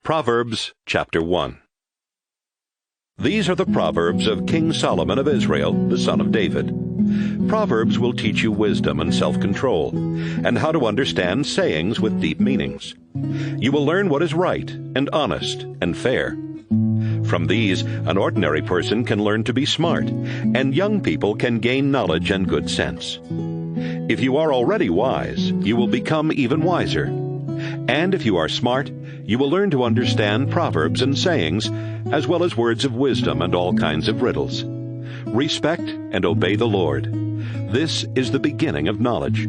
Proverbs chapter 1. These are the Proverbs of King Solomon of Israel, the son of David. Proverbs will teach you wisdom and self-control, and how to understand sayings with deep meanings. You will learn what is right and honest and fair. From these, an ordinary person can learn to be smart, and young people can gain knowledge and good sense. If you are already wise, you will become even wiser. And if you are smart, you will learn to understand proverbs and sayings, as well as words of wisdom and all kinds of riddles. Respect and obey the Lord. This is the beginning of knowledge.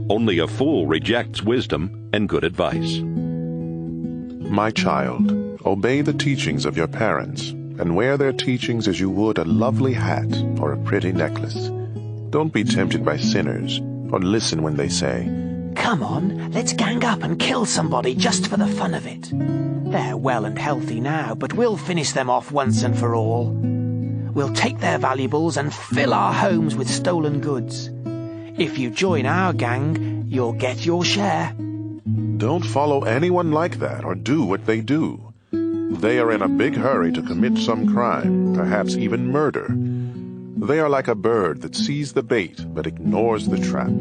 Only a fool rejects wisdom and good advice. My child, obey the teachings of your parents, and wear their teachings as you would a lovely hat or a pretty necklace. Don't be tempted by sinners, or listen when they say, "Come on, let's gang up and kill somebody just for the fun of it. They're well and healthy now, but we'll finish them off once and for all. We'll take their valuables and fill our homes with stolen goods. If you join our gang, you'll get your share." Don't follow anyone like that or do what they do. They are in a big hurry to commit some crime, perhaps even murder. They are like a bird that sees the bait but ignores the trap.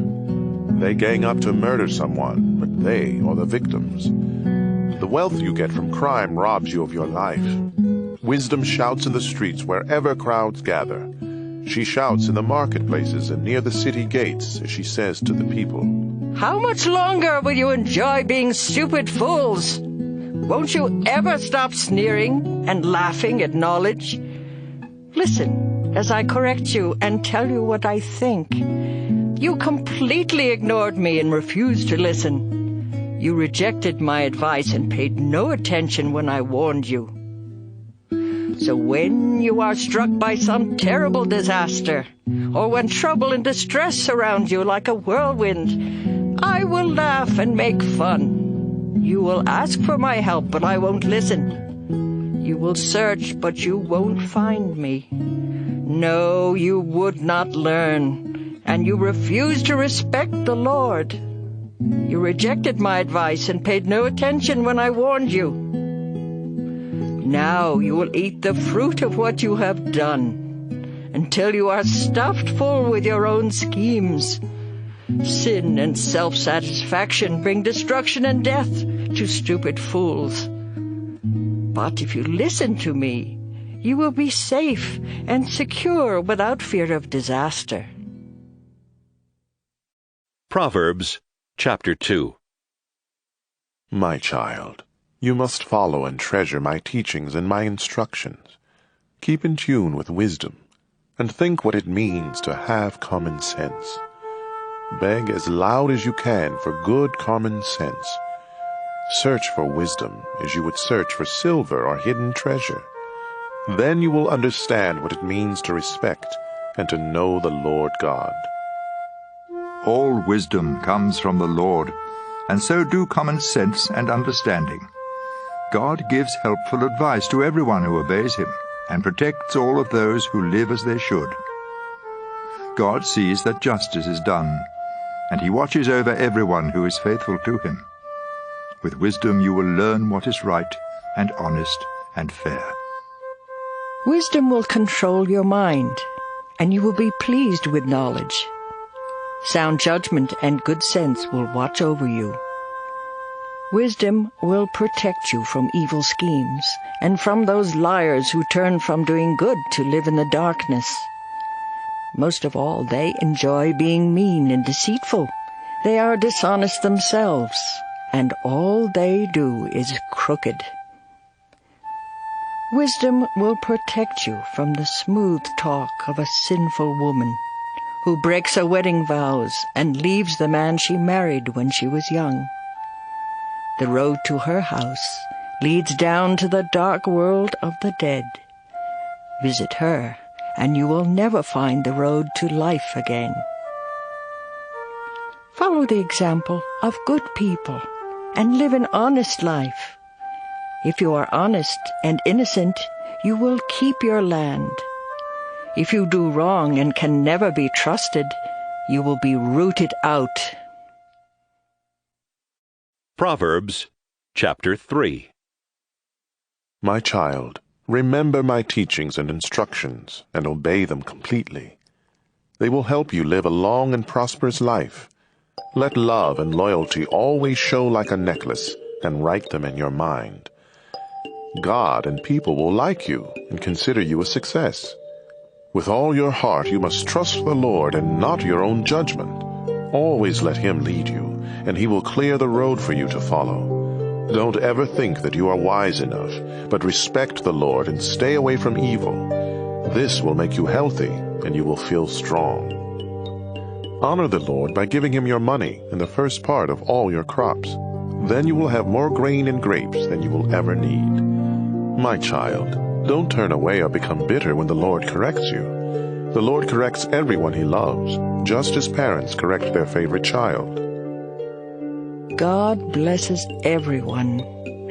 They gang up to murder someone, but they are the victims. The wealth you get from crime robs you of your life. Wisdom shouts in the streets wherever crowds gather. She shouts in the marketplaces and near the city gates as she says to the people, "How much longer will you enjoy being stupid fools? Won't you ever stop sneering and laughing at knowledge? Listen as I correct you and tell you what I think. You completely ignored me and refused to listen. You rejected my advice and paid no attention when I warned you. So when you are struck by some terrible disaster, or when trouble and distress surround you like a whirlwind, I will laugh and make fun. You will ask for my help, but I won't listen. You will search, but you won't find me. No, you would not learn. And you refused to respect the Lord. You rejected my advice and paid no attention when I warned you. Now you will eat the fruit of what you have done, until you are stuffed full with your own schemes. Sin and self-satisfaction bring destruction and death to stupid fools. But if you listen to me, you will be safe and secure without fear of disaster. Proverbs chapter 2. My child, you must follow and treasure my teachings and my instructions. Keep in tune with wisdom, and think what it means to have common sense. Beg as loud as you can for good common sense. Search for wisdom as you would search for silver or hidden treasure. Then you will understand what it means to respect and to know the Lord God. All wisdom comes from the Lord, and so do common sense and understanding. God gives helpful advice to everyone who obeys him, and protects all of those who live as they should. God sees that justice is done, and he watches over everyone who is faithful to him. With wisdom you will learn what is right and honest and fair. Wisdom will control your mind, and you will be pleased with knowledge. Sound judgment and good sense will watch over you. Wisdom will protect you from evil schemes, and from those liars who turn from doing good to live in the darkness. Most of all, they enjoy being mean and deceitful. They are dishonest themselves, and all they do is crooked. Wisdom will protect you from the smooth talk of a sinful woman, who breaks her wedding vows and leaves the man she married when she was young. The road to her house leads down to the dark world of the dead. Visit her, and you will never find the road to life again. Follow the example of good people and live an honest life. If you are honest and innocent, you will keep your land. If you do wrong and can never be trusted, you will be rooted out. Proverbs chapter 3. My child, remember my teachings and instructions and obey them completely. They will help you live a long and prosperous life. Let love and loyalty always show like a necklace and write them in your mind. God and people will like you and consider you a success. With all your heart you must trust the Lord and not your own judgment. Always let Him lead you, and He will clear the road for you to follow. Don't ever think that you are wise enough, but respect the Lord and stay away from evil. This will make you healthy, and you will feel strong. Honor the Lord by giving Him your money and the first part of all your crops. Then you will have more grain and grapes than you will ever need. My child, don't turn away or become bitter when the Lord corrects you. The Lord corrects everyone He loves, just as parents correct their favorite child. God blesses everyone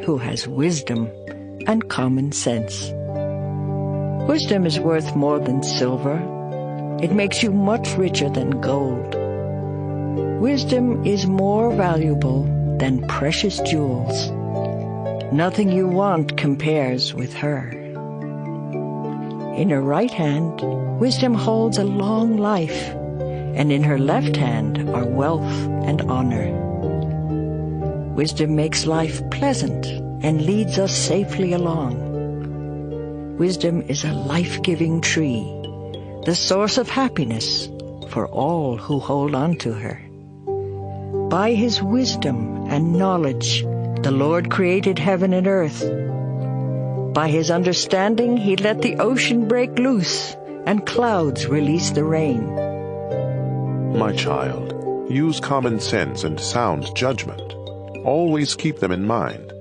who has wisdom and common sense. Wisdom is worth more than silver. It makes you much richer than gold. Wisdom is more valuable than precious jewels. Nothing you want compares with her. In her right hand, wisdom holds a long life, and in her left hand are wealth and honor. Wisdom makes life pleasant and leads us safely along. Wisdom is a life-giving tree, the source of happiness for all who hold on to her. By His wisdom and knowledge, the Lord created heaven and earth. By His understanding, He let the ocean break loose and clouds release the rain. My child, use common sense and sound judgment. Always keep them in mind.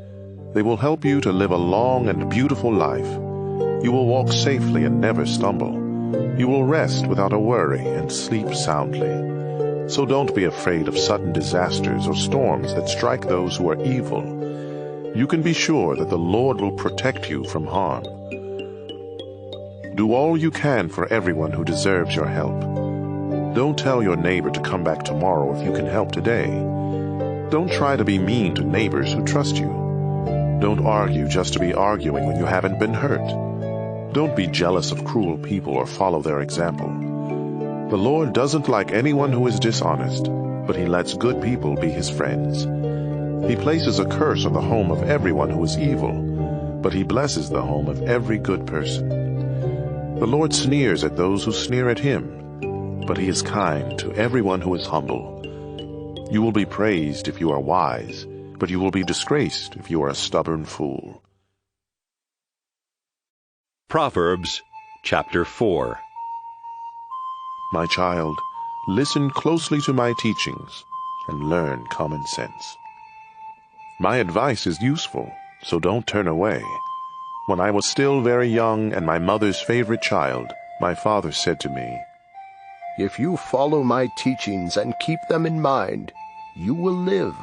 They will help you to live a long and beautiful life. You will walk safely and never stumble. You will rest without a worry and sleep soundly. So don't be afraid of sudden disasters or storms that strike those who are evil. You can be sure that the Lord will protect you from harm. Do all you can for everyone who deserves your help. Don't tell your neighbor to come back tomorrow if you can help today. Don't try to be mean to neighbors who trust you. Don't argue just to be arguing when you haven't been hurt. Don't be jealous of cruel people or follow their example. The Lord doesn't like anyone who is dishonest, but He lets good people be His friends. He places a curse on the home of everyone who is evil, but He blesses the home of every good person. The Lord sneers at those who sneer at Him, but He is kind to everyone who is humble. You will be praised if you are wise, but you will be disgraced if you are a stubborn fool. Proverbs chapter 4. My child, listen closely to my teachings and learn common sense. My advice is useful, so don't turn away. When I was still very young and my mother's favorite child, my father said to me, "If you follow my teachings and keep them in mind, you will live.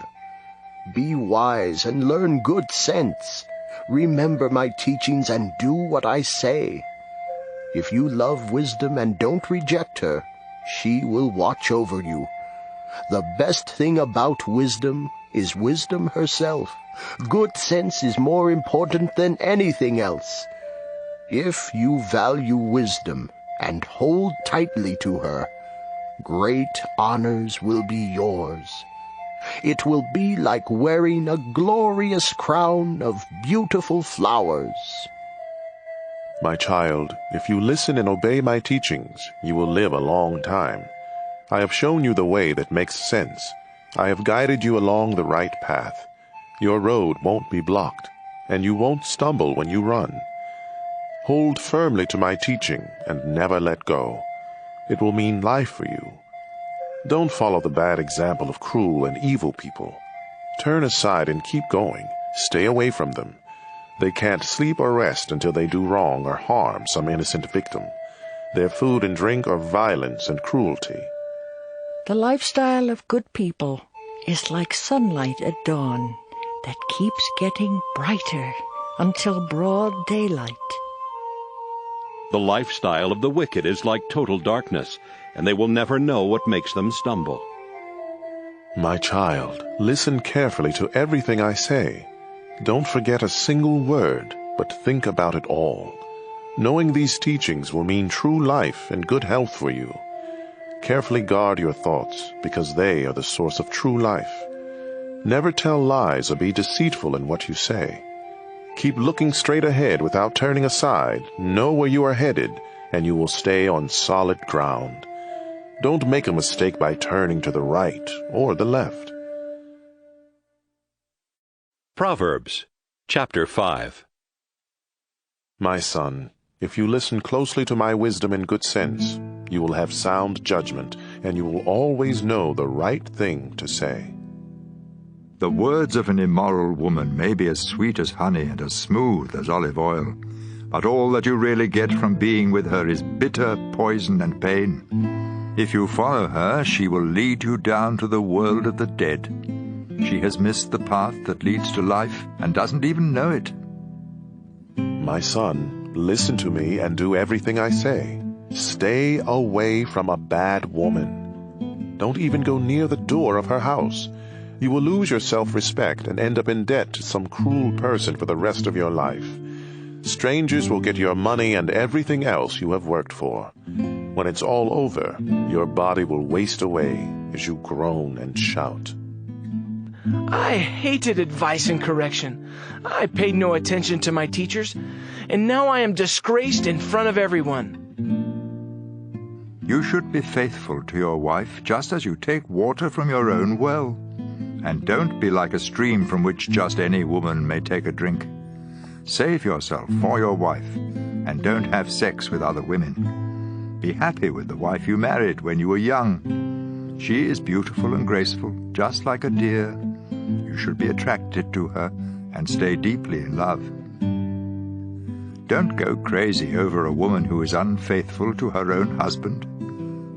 Be wise and learn good sense. Remember my teachings and do what I say. If you love wisdom and don't reject her, she will watch over you. The best thing about wisdom is wisdom herself. Good sense is more important than anything else. If you value wisdom and hold tightly to her, great honors will be yours. It will be like wearing a glorious crown of beautiful flowers." My child, if you listen and obey my teachings, you will live a long time. I have shown you the way that makes sense. I have guided you along the right path. Your road won't be blocked, and you won't stumble when you run. Hold firmly to my teaching and never let go. It will mean life for you. Don't follow the bad example of cruel and evil people. Turn aside and keep going. Stay away from them. They can't sleep or rest until they do wrong or harm some innocent victim. Their food and drink are violence and cruelty. The lifestyle of good people is like sunlight at dawn that keeps getting brighter until broad daylight. The lifestyle of the wicked is like total darkness, and they will never know what makes them stumble. My child, listen carefully to everything I say. Don't forget a single word, but think about it all. Knowing these teachings will mean true life and good health for you. Carefully guard your thoughts, because they are the source of true life. Never tell lies or be deceitful in what you say. Keep looking straight ahead without turning aside. Know where you are headed, and you will stay on solid ground. Don't make a mistake by turning to the right or the left. Proverbs, chapter 5. My son, if you listen closely to my wisdom and good sense, you will have sound judgment, and you will always know the right thing to say. The words of an immoral woman may be as sweet as honey and as smooth as olive oil, but all that you really get from being with her is bitter poison and pain. If you follow her, she will lead you down to the world of the dead. She has missed the path that leads to life and doesn't even know it. My son, listen to me and do everything I say. Stay away from a bad woman. Don't even go near the door of her house. You will lose your self-respect and end up in debt to some cruel person for the rest of your life. Strangers will get your money and everything else you have worked for. When it's all over, your body will waste away as you groan and shout. I hated advice and correction. I paid no attention to my teachers, and now I am disgraced in front of everyone. You should be faithful to your wife, just as you take water from your own well. And don't be like a stream from which just any woman may take a drink. Save yourself for your wife, and don't have sex with other women. Be happy with the wife you married when you were young. She is beautiful and graceful, just like a deer. You should be attracted to her and stay deeply in love. Don't go crazy over a woman who is unfaithful to her own husband.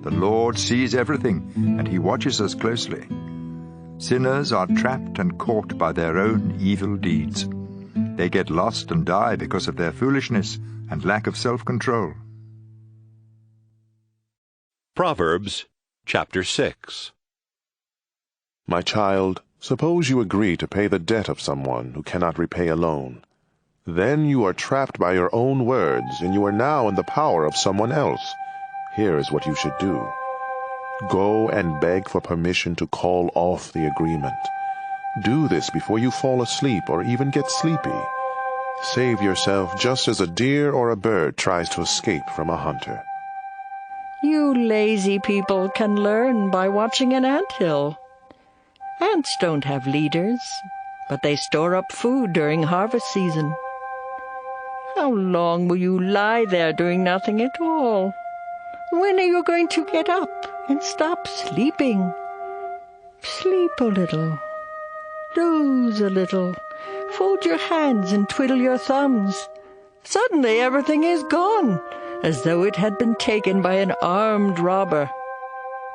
The Lord sees everything, and He watches us closely. Sinners are trapped and caught by their own evil deeds. They get lost and die because of their foolishness and lack of self-control. Proverbs, chapter 6. My child, suppose you agree to pay the debt of someone who cannot repay a loan. Then you are trapped by your own words, and you are now in the power of someone else. Here is what you should do. Go and beg for permission to call off the agreement. Do this before you fall asleep or even get sleepy. Save yourself just as a deer or a bird tries to escape from a hunter. You lazy people can learn by watching an anthill. Ants don't have leaders, but they store up food during harvest season. How long will you lie there doing nothing at all? When are you going to get up and stop sleeping? Sleep a little. Doze a little. Fold your hands and twiddle your thumbs. Suddenly everything is gone, as though it had been taken by an armed robber.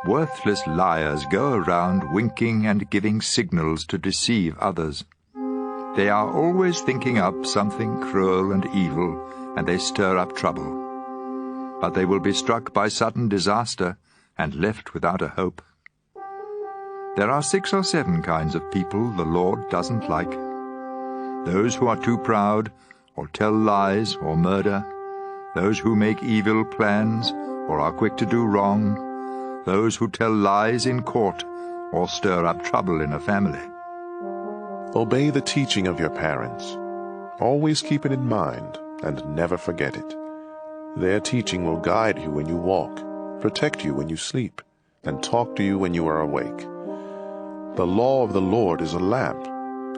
Worthless liars go around winking and giving signals to deceive others. They are always thinking up something cruel and evil, and they stir up trouble. But they will be struck by sudden disaster and left without a hope. There are 6 or 7 kinds of people the Lord doesn't like. Those who are too proud, or tell lies, or murder. Those who make evil plans, or are quick to do wrong. Those who tell lies in court, or stir up trouble in a family. Obey the teaching of your parents. Always keep it in mind, and never forget it. Their teaching will guide you when you walk, protect you when you sleep, and talk to you when you are awake. The law of the Lord is a lamp,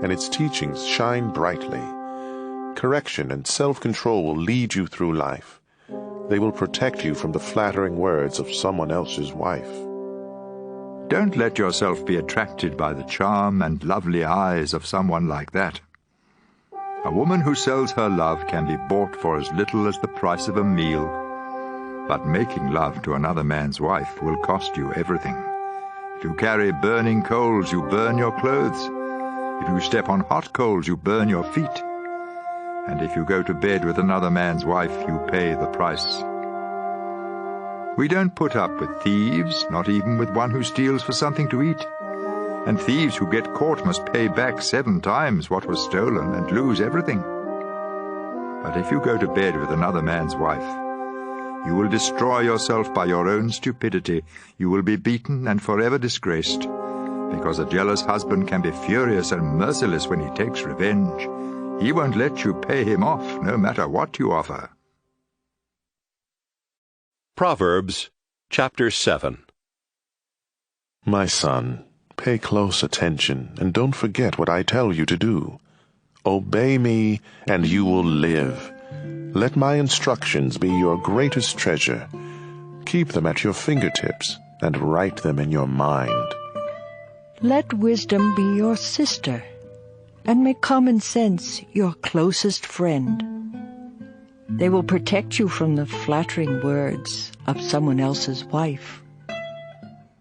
and its teachings shine brightly. Correction and self-control will lead you through life. They will protect you from the flattering words of someone else's wife. Don't let yourself be attracted by the charm and lovely eyes of someone like that. A woman who sells her love can be bought for as little as the price of a meal. But making love to another man's wife will cost you everything. If you carry burning coals, you burn your clothes. If you step on hot coals, you burn your feet. And if you go to bed with another man's wife, you pay the price. We don't put up with thieves, not even with one who steals for something to eat. And thieves who get caught must pay back 7 times what was stolen and lose everything. But if you go to bed with another man's wife, you will destroy yourself by your own stupidity. You will be beaten and forever disgraced, because a jealous husband can be furious and merciless when he takes revenge. He won't let you pay him off, no matter what you offer. Proverbs chapter 7. My son, pay close attention, and don't forget what I tell you to do. Obey me, and you will live. Let my instructions be your greatest treasure. Keep them at your fingertips, and write them in your mind. Let wisdom be your sister, and make common sense your closest friend. They will protect you from the flattering words of someone else's wife.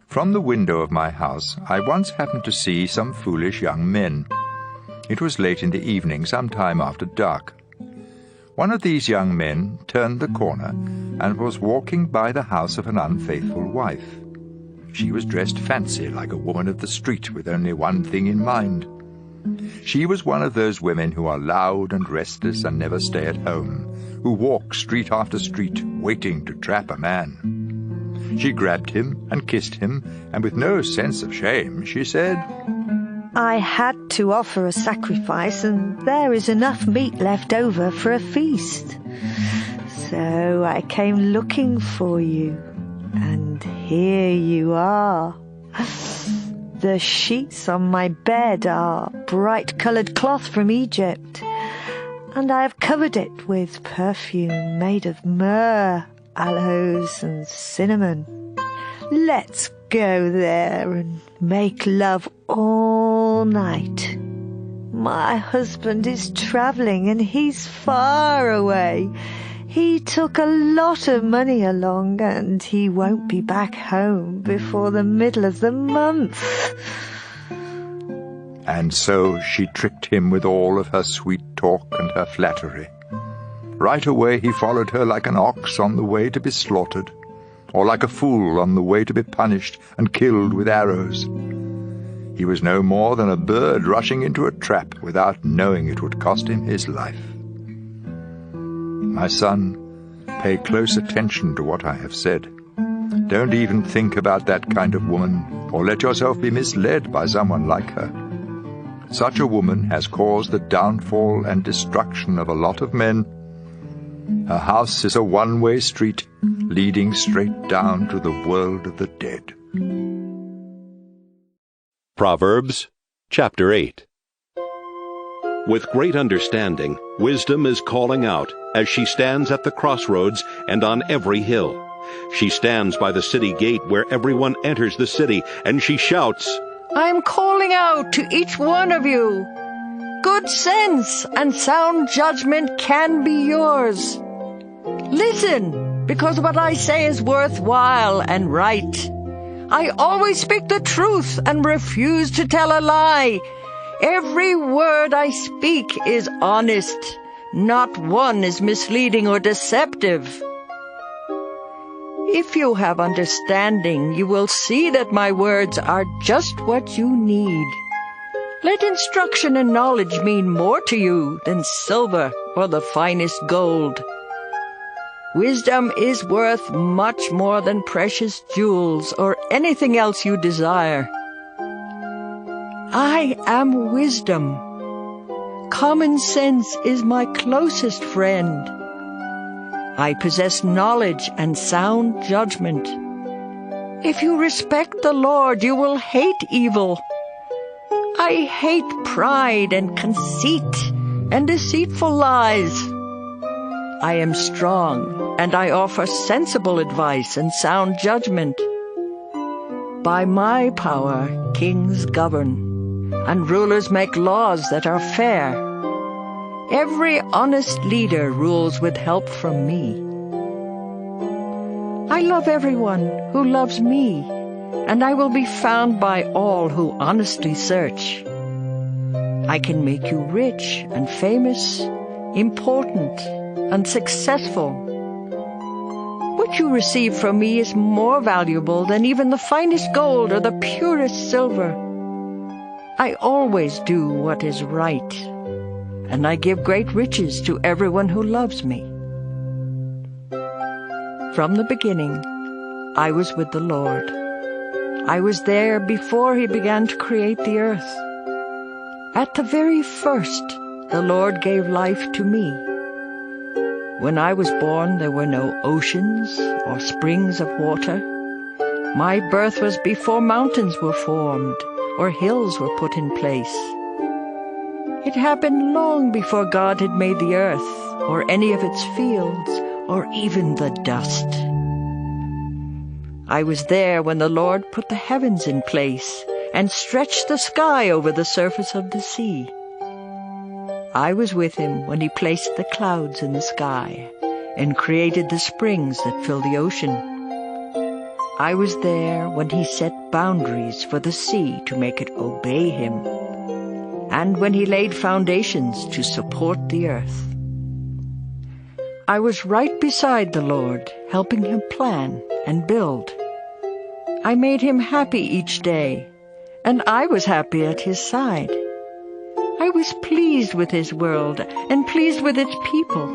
From the window of my house, I once happened to see some foolish young men. It was late in the evening, some time after dark. One of these young men turned the corner and was walking by the house of an unfaithful wife. She was dressed fancy, like a woman of the street, with only one thing in mind. She was one of those women who are loud and restless and never stay at home, who walk street after street, waiting to trap a man. She grabbed him and kissed him, and with no sense of shame, she said, I had to offer a sacrifice, and there is enough meat left over for a feast. So I came looking for you, and here you are. The sheets on my bed are bright-coloured cloth from Egypt, and I have covered it with perfume made of myrrh, aloes, and cinnamon. Let's go there and make love all night. My husband is travelling, and he's far away. He took a lot of money along, and he won't be back home before the middle of the month. And so she tricked him with all of her sweet talk and her flattery. Right away he followed her like an ox on the way to be slaughtered, or like a fool on the way to be punished and killed with arrows. He was no more than a bird rushing into a trap without knowing it would cost him his life. My son, pay close attention to what I have said. Don't even think about that kind of woman, or let yourself be misled by someone like her. Such a woman has caused the downfall and destruction of a lot of men. Her house is a one-way street, leading straight down to the world of the dead. Proverbs chapter 8. With great understanding, wisdom is calling out as she stands at the crossroads and on every hill. She stands by the city gate where everyone enters the city, and she shouts, I am calling out to each one of you. Good sense and sound judgment can be yours. Listen, because what I say is worthwhile and right. I always speak the truth and refuse to tell a lie. Every word I speak is honest. Not one is misleading or deceptive. If you have understanding, you will see that my words are just what you need. Let instruction and knowledge mean more to you than silver or the finest gold. Wisdom is worth much more than precious jewels or anything else you desire. I am wisdom. Common sense is my closest friend. I possess knowledge and sound judgment. If you respect the Lord, you will hate evil. I hate pride and conceit and deceitful lies. I am strong, and I offer sensible advice and sound judgment. By my power, kings govern, and rulers make laws that are fair. Every honest leader rules with help from me. I love everyone who loves me, and I will be found by all who honestly search. I can make you rich and famous, important and successful. What you receive from me is more valuable than even the finest gold or the purest silver. I always do what is right, and I give great riches to everyone who loves me. From the beginning, I was with the Lord. I was there before He began to create the earth. At the very first, the Lord gave life to me. When I was born, there were no oceans or springs of water. My birth was before mountains were formed or hills were put in place. It happened long before God had made the earth or any of its fields or even the dust. I was there when the Lord put the heavens in place and stretched the sky over the surface of the sea. I was with Him when He placed the clouds in the sky and created the springs that fill the ocean. I was there when He set boundaries for the sea to make it obey Him, and when He laid foundations to support the earth. I was right beside the Lord, helping Him plan and build. I made Him happy each day, and I was happy at His side. I was pleased with His world and pleased with its people.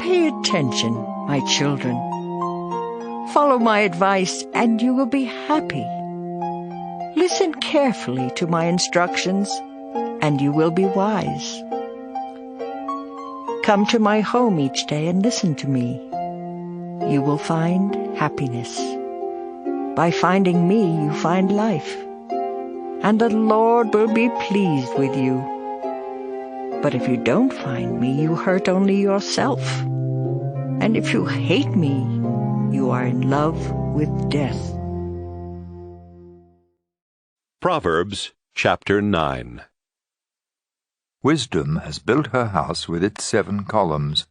Pay attention, my children. Follow my advice, and you will be happy. Listen carefully to my instructions, and you will be wise. Come to my home each day and listen to me. You will find happiness. By finding me, you find life. And the Lord will be pleased with you. But if you don't find me, you hurt only yourself. And if you hate me, you are in love with death. Proverbs chapter 9. Wisdom has built her house with its 7 columns.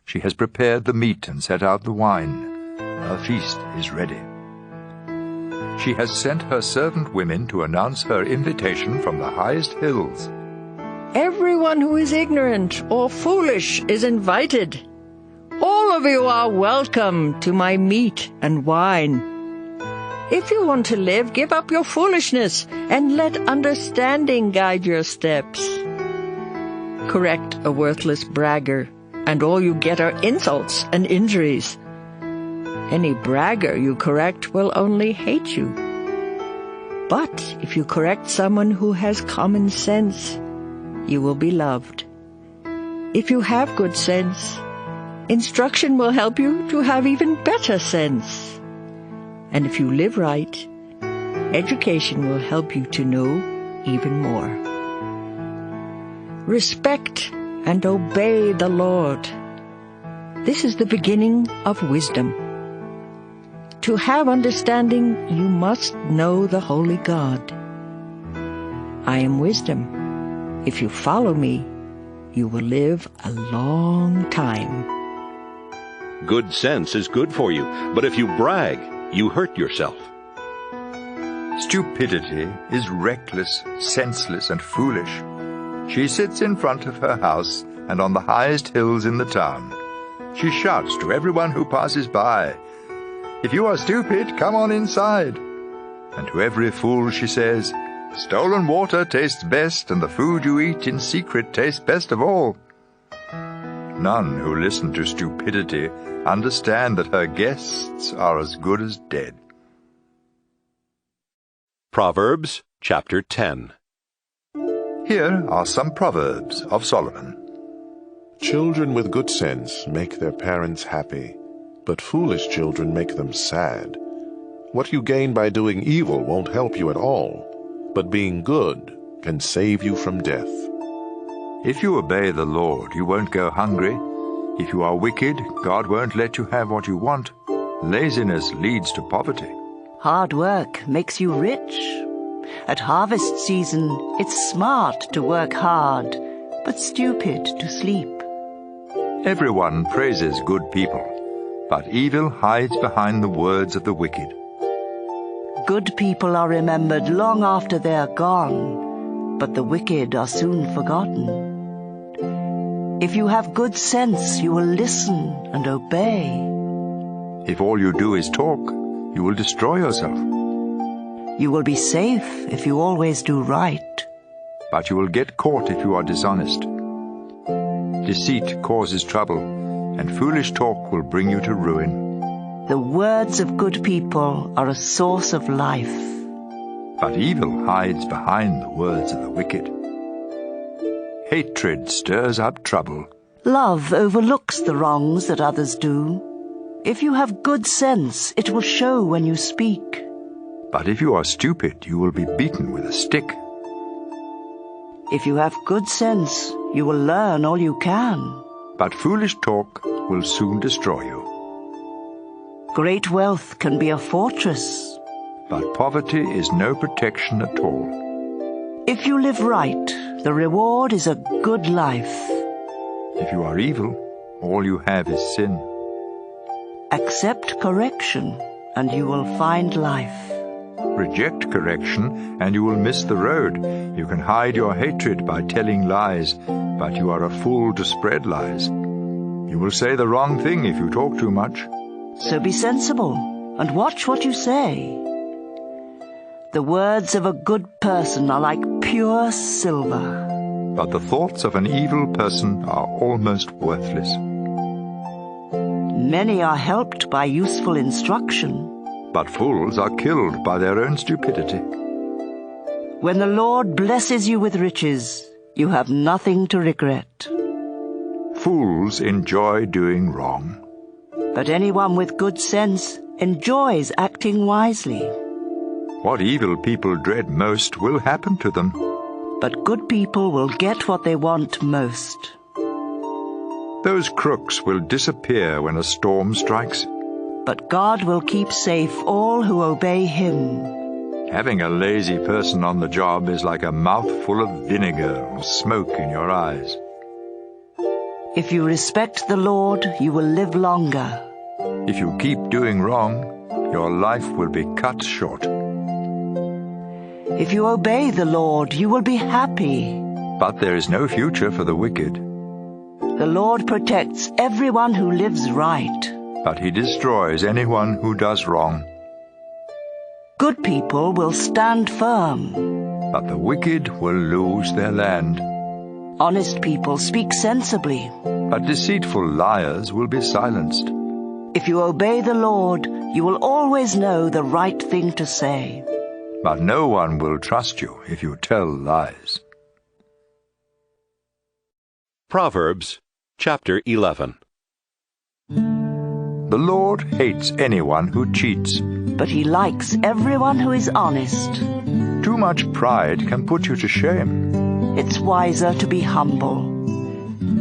She has prepared the meat and set out the wine. Her feast is ready. She has sent her servant women to announce her invitation from the highest hills. Everyone who is ignorant or foolish is invited. All of you are welcome to my meat and wine. If you want to live, give up your foolishness and let understanding guide your steps. Correct a worthless bragger, and all you get are insults and injuries. Any bragger you correct will only hate you. But if you correct someone who has common sense, you will be loved. If you have good sense, instruction will help you to have even better sense. And if you live right, education will help you to know even more. Respect and obey the Lord. This is the beginning of wisdom. To have understanding, you must know the holy God. I am wisdom. If you follow me, you will live a long time. Good sense is good for you, but if you brag, you hurt yourself. Stupidity is reckless, senseless, and foolish. She sits in front of her house and on the highest hills in the town. She shouts to everyone who passes by, "If you are stupid, come on inside." And to every fool she says, "Stolen water tastes best, and the food you eat in secret tastes best of all." None who listen to stupidity understand that her guests are as good as dead. Proverbs chapter 10. Here are some Proverbs of Solomon. Children with good sense make their parents happy, but foolish children make them sad. What you gain by doing evil won't help you at all, but being good can save you from death. If you obey the Lord, you won't go hungry. If you are wicked, God won't let you have what you want. Laziness leads to poverty. Hard work makes you rich. At harvest season, it's smart to work hard, but stupid to sleep. Everyone praises good people, but evil hides behind the words of the wicked. Good people are remembered long after they're gone, but the wicked are soon forgotten. If you have good sense, you will listen and obey. If all you do is talk, you will destroy yourself. You will be safe if you always do right. but you will get caught if you are dishonest. Deceit causes trouble, and foolish talk will bring you to ruin. The words of good people are a source of life, But evil hides behind the words of the wicked. Hatred stirs up trouble. love overlooks the wrongs that others do. If you have good sense, it will show when you speak. But if you are stupid, you will be beaten with a stick. If you have good sense, you will learn all you can. But foolish talk will soon destroy you. Great wealth can be a fortress. But poverty is no protection at all. If you live right, the reward is a good life. If you are evil, all you have is sin. Accept correction, and you will find life. Reject correction, and you will miss the road. You can hide your hatred by telling lies, but you are a fool to spread lies. You will say the wrong thing if you talk too much. So be sensible, and watch what you say. The words of a good person are like pure silver. But the thoughts of an evil person are almost worthless. Many are helped by useful instruction. But fools are killed by their own stupidity. When the Lord blesses you with riches, you have nothing to regret. Fools enjoy doing wrong. But anyone with good sense enjoys acting wisely. What evil people dread most will happen to them. But good people will get what they want most. Those crooks will disappear when a storm strikes. But God will keep safe all who obey Him. Having a lazy person on the job is like a mouthful of vinegar or smoke in your eyes. If you respect the Lord, you will live longer. If you keep doing wrong, your life will be cut short. If you obey the Lord, you will be happy. But there is no future for the wicked. The Lord protects everyone who lives right. But He destroys anyone who does wrong. Good people will stand firm. But the wicked will lose their land. Honest people speak sensibly. But deceitful liars will be silenced. If you obey the Lord, you will always know the right thing to say. But no one will trust you if you tell lies. Proverbs chapter 11. The Lord hates anyone who cheats. But He likes everyone who is honest. Too much pride can put you to shame. It's wiser to be humble.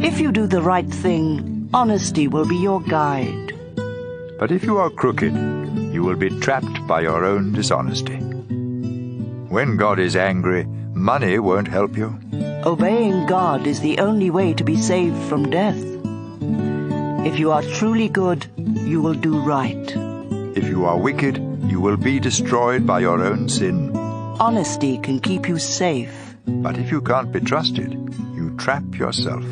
If you do the right thing, honesty will be your guide. But if you are crooked, you will be trapped by your own dishonesty. When God is angry, money won't help you. Obeying God is the only way to be saved from death. If you are truly good, you will do right. If you are wicked, you will be destroyed by your own sin. Honesty can keep you safe. But if you can't be trusted, you trap yourself.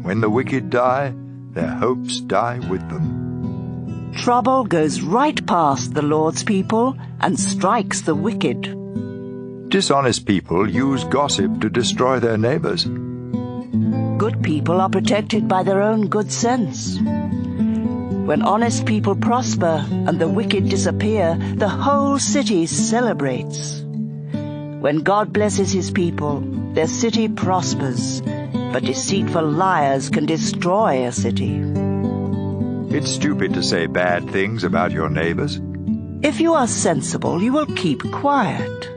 When the wicked die, their hopes die with them. Trouble goes right past the Lord's people and strikes the wicked. Dishonest people use gossip to destroy their neighbors. Good people are protected by their own good sense. When honest people prosper and the wicked disappear, the whole city celebrates. When God blesses His people, their city prospers, but deceitful liars can destroy a city. It's stupid to say bad things about your neighbors. If you are sensible, you will keep quiet.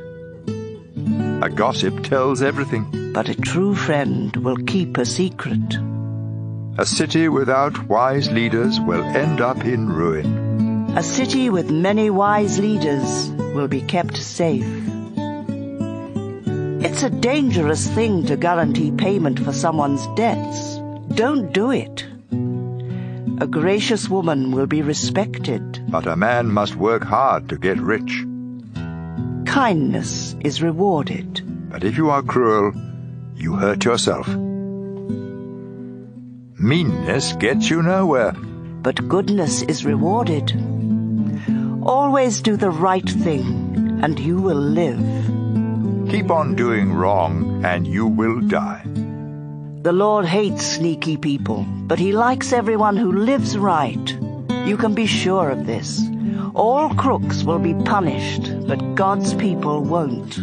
A gossip tells everything. But a true friend will keep a secret. A city without wise leaders will end up in ruin. A city with many wise leaders will be kept safe. It's a dangerous thing to guarantee payment for someone's debts. Don't do it. A gracious woman will be respected. But a man must work hard to get rich. Kindness is rewarded. But if you are cruel, you hurt yourself. Meanness gets you nowhere. But goodness is rewarded. Always do the right thing, and you will live. Keep on doing wrong, and you will die. The Lord hates sneaky people, but he likes everyone who lives right. You can be sure of this. All crooks will be punished, but God's people won't.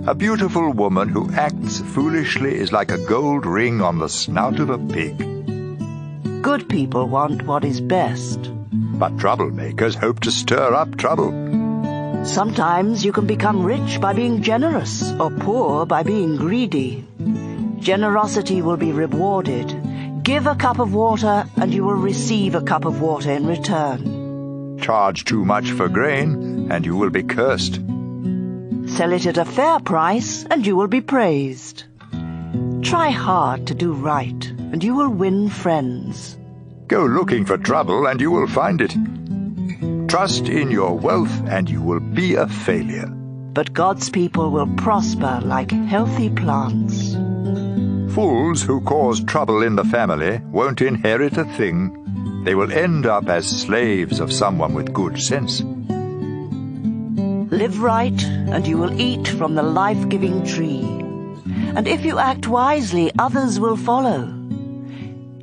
A beautiful woman who acts foolishly is like a gold ring on the snout of a pig. Good people want what is best. But troublemakers hope to stir up trouble. Sometimes you can become rich by being generous, or poor by being greedy. Generosity will be rewarded. Give a cup of water, and you will receive a cup of water in return. Charge too much for grain, and you will be cursed. Sell it at a fair price, and you will be praised. Try hard to do right, and you will win friends. Go looking for trouble, and you will find it. Trust in your wealth, and you will be a failure. But God's people will prosper like healthy plants. Fools who cause trouble in the family won't inherit a thing. They will end up as slaves of someone with good sense. Live right, and you will eat from the life-giving tree. And if you act wisely, others will follow.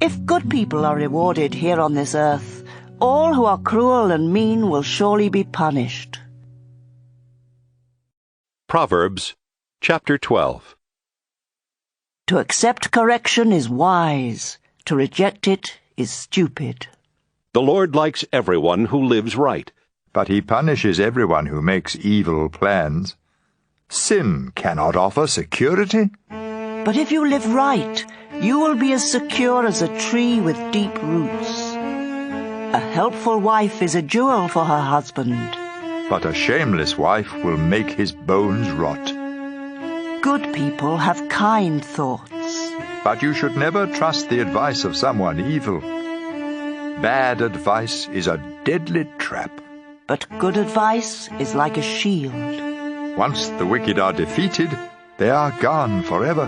If good people are rewarded here on this earth, all who are cruel and mean will surely be punished. Proverbs chapter 12. To accept correction is wise. To reject it is stupid. The Lord likes everyone who lives right. But he punishes everyone who makes evil plans. Sin cannot offer security. But if you live right, you will be as secure as a tree with deep roots. A helpful wife is a jewel for her husband. But a shameless wife will make his bones rot. Good people have kind thoughts. But you should never trust the advice of someone evil. Bad advice is a deadly trap. But good advice is like a shield. Once the wicked are defeated, they are gone forever.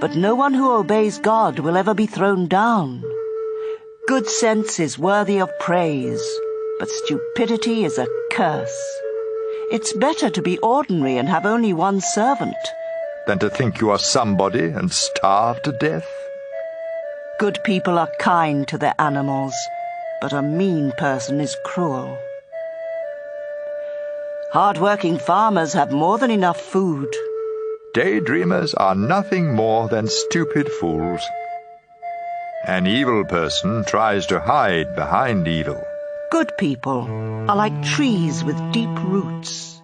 But no one who obeys God will ever be thrown down. Good sense is worthy of praise, but stupidity is a curse. It's better to be ordinary and have only one servant than to think you are somebody and starve to death. Good people are kind to their animals, but a mean person is cruel. Hard-working farmers have more than enough food. Daydreamers are nothing more than stupid fools. An evil person tries to hide behind evil. Good people are like trees with deep roots.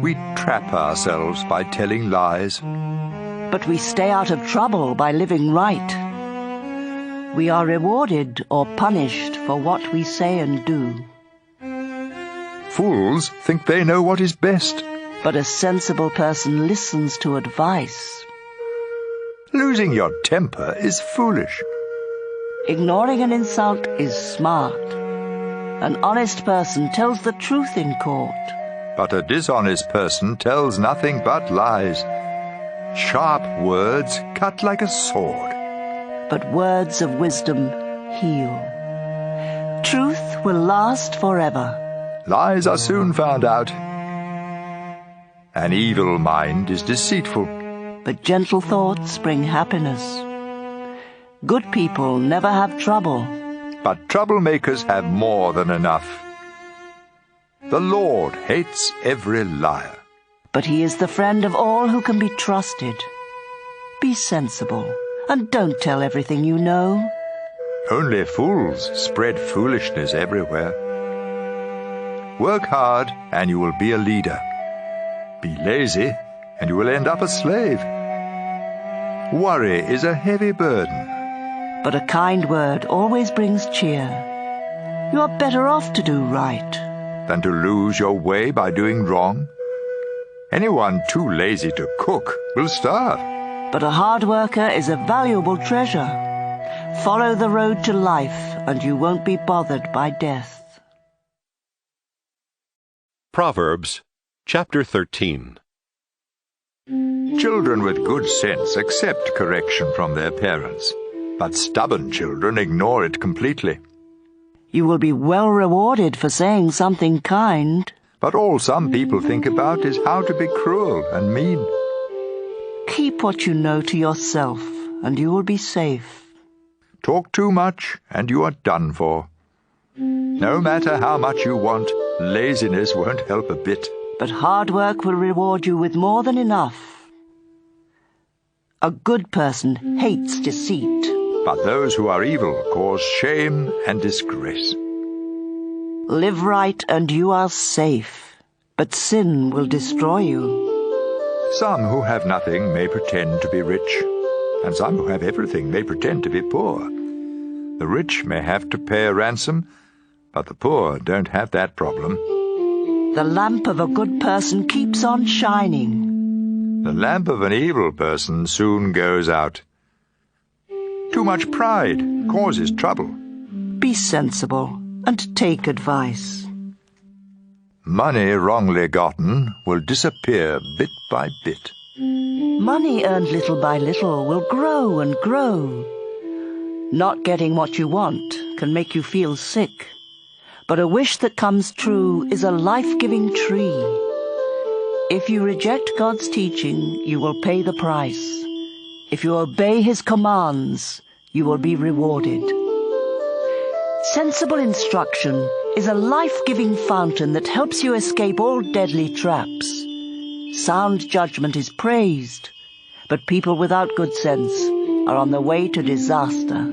We trap ourselves by telling lies. But we stay out of trouble by living right. We are rewarded or punished for what we say and do. Fools think they know what is best. But a sensible person listens to advice. Losing your temper is foolish. Ignoring an insult is smart. An honest person tells the truth in court. But a dishonest person tells nothing but lies. Sharp words cut like a sword. But words of wisdom heal. Truth will last forever. Lies are soon found out. An evil mind is deceitful. But gentle thoughts bring happiness. Good people never have trouble. But troublemakers have more than enough. The Lord hates every liar. But he is the friend of all who can be trusted. Be sensible, and don't tell everything you know. Only fools spread foolishness everywhere. Work hard, and you will be a leader. Be lazy, and you will end up a slave. Worry is a heavy burden. But a kind word always brings cheer. You are better off to do right than to lose your way by doing wrong. Anyone too lazy to cook will starve. But a hard worker is a valuable treasure. Follow the road to life, and you won't be bothered by death. Proverbs chapter 13. Children with good sense accept correction from their parents, but stubborn children ignore it completely. You will be well rewarded for saying something kind. But all some people think about is how to be cruel and mean. Keep what you know to yourself, and you will be safe. Talk too much, and you are done for. No matter how much you want, laziness won't help a bit. But hard work will reward you with more than enough. A good person hates deceit. But those who are evil cause shame and disgrace. Live right and you are safe, but sin will destroy you. Some who have nothing may pretend to be rich, and some who have everything may pretend to be poor. The rich may have to pay a ransom, but the poor don't have that problem. The lamp of a good person keeps on shining. The lamp of an evil person soon goes out. Too much pride causes trouble. Be sensible and take advice. Money wrongly gotten will disappear bit by bit. Money earned little by little will grow and grow. Not getting what you want can make you feel sick, but a wish that comes true is a life-giving tree. If you reject God's teaching, you will pay the price. If you obey His commands, you will be rewarded. Sensible instruction is a life-giving fountain that helps you escape all deadly traps. Sound judgment is praised, but people without good sense are on the way to disaster.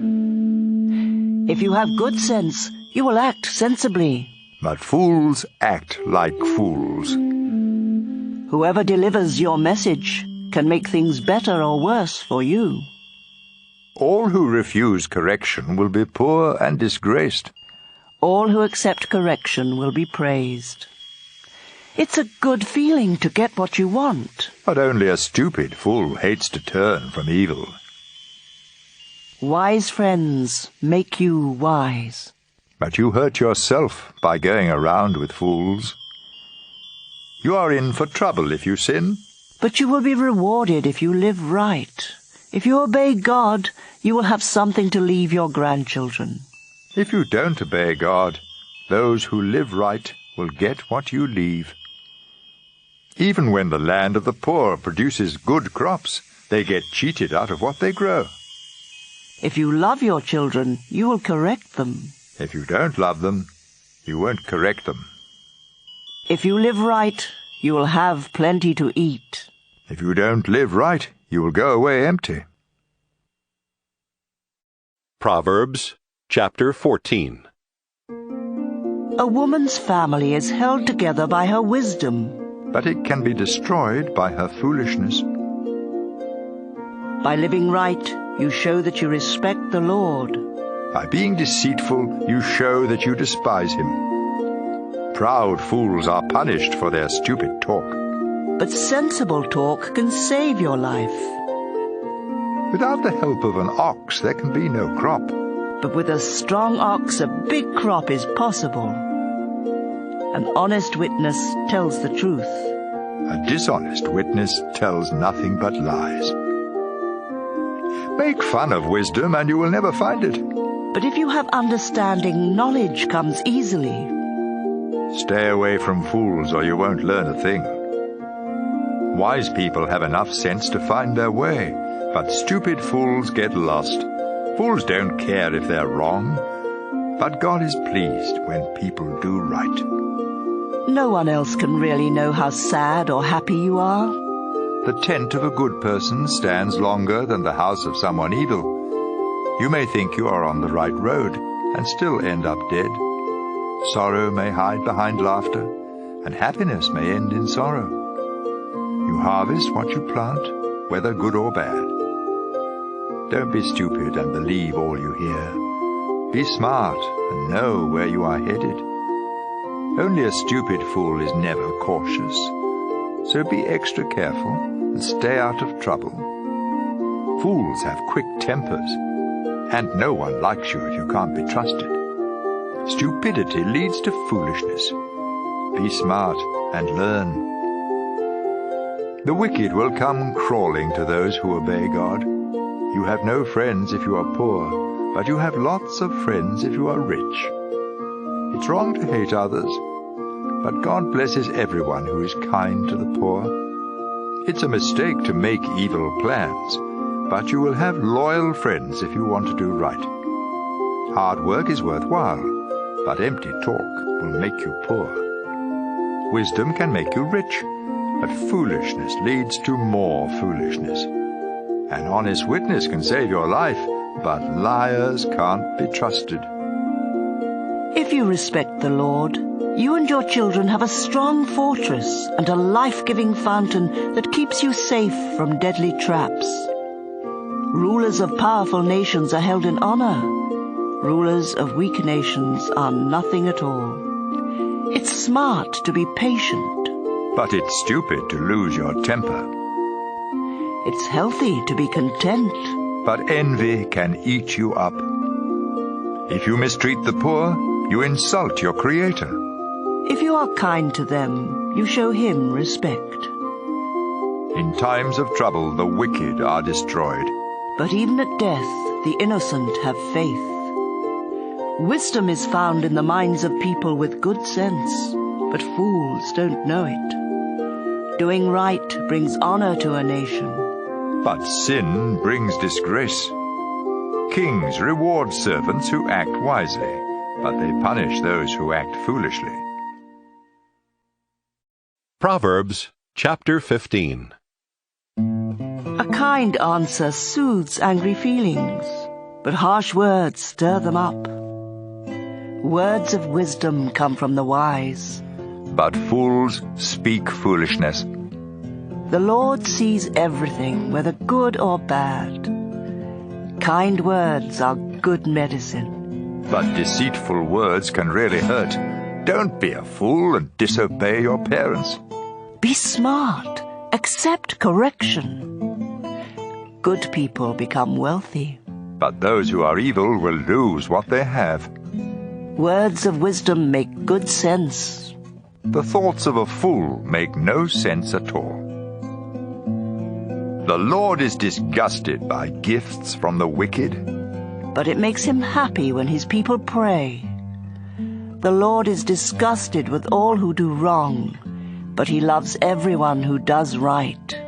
If you have good sense, you will act sensibly. But fools act like fools. Whoever delivers your message can make things better or worse for you. All who refuse correction will be poor and disgraced. All who accept correction will be praised. It's a good feeling to get what you want. But only a stupid fool hates to turn from evil. Wise friends make you wise. But you hurt yourself by going around with fools. You are in for trouble if you sin. But you will be rewarded if you live right. If you obey God, you will have something to leave your grandchildren. If you don't obey God, those who live right will get what you leave. Even when the land of the poor produces good crops, they get cheated out of what they grow. If you love your children, you will correct them. If you don't love them, you won't correct them. If you live right, you will have plenty to eat. If you don't live right, you will go away empty. Proverbs chapter 14. A woman's family is held together by her wisdom, but it can be destroyed by her foolishness. By living right, you show that you respect the Lord. By being deceitful, you show that you despise Him. Proud fools are punished for their stupid talk. But sensible talk can save your life. Without the help of an ox, there can be no crop. But with a strong ox, a big crop is possible. An honest witness tells the truth. A dishonest witness tells nothing but lies. Make fun of wisdom and you will never find it. But if you have understanding, knowledge comes easily. Stay away from fools or you won't learn a thing. Wise people have enough sense to find their way, but stupid fools get lost. Fools don't care if they're wrong, but God is pleased when people do right. No one else can really know how sad or happy you are. The tent of a good person stands longer than the house of someone evil. You may think you are on the right road and still end up dead. Sorrow may hide behind laughter, and happiness may end in sorrow. You harvest what you plant, whether good or bad. Don't be stupid and believe all you hear. Be smart and know where you are headed. Only a stupid fool is never cautious. So be extra careful and stay out of trouble. Fools have quick tempers, and no one likes you if you can't be trusted. Stupidity leads to foolishness. Be smart and learn. The wicked will come crawling to those who obey God. You have no friends if you are poor, but you have lots of friends if you are rich. It's wrong to hate others, but God blesses everyone who is kind to the poor. It's a mistake to make evil plans, but you will have loyal friends if you want to do right. Hard work is worthwhile, but empty talk will make you poor. Wisdom can make you rich, but foolishness leads to more foolishness. An honest witness can save your life, but liars can't be trusted. If you respect the Lord, you and your children have a strong fortress and a life-giving fountain that keeps you safe from deadly traps. Rulers of powerful nations are held in honor. Rulers of weak nations are nothing at all. It's smart to be patient. But it's stupid to lose your temper. It's healthy to be content. But envy can eat you up. If you mistreat the poor, you insult your Creator. If you are kind to them, you show him respect. In times of trouble, the wicked are destroyed. But even at death, the innocent have faith. Wisdom is found in the minds of people with good sense, but fools don't know it. Doing right brings honor to a nation. But sin brings disgrace. Kings reward servants who act wisely, but they punish those who act foolishly. Proverbs chapter 15. A kind answer soothes angry feelings, but harsh words stir them up. Words of wisdom come from the wise, but fools speak foolishness. The Lord sees everything, whether good or bad. Kind words are good medicine. But deceitful words can really hurt. Don't be a fool and disobey your parents. Be smart. Accept correction. Good people become wealthy. But those who are evil will lose what they have. Words of wisdom make good sense. The thoughts of a fool make no sense at all. The Lord is disgusted by gifts from the wicked, but it makes him happy when his people pray. The Lord is disgusted with all who do wrong, but he loves everyone who does right.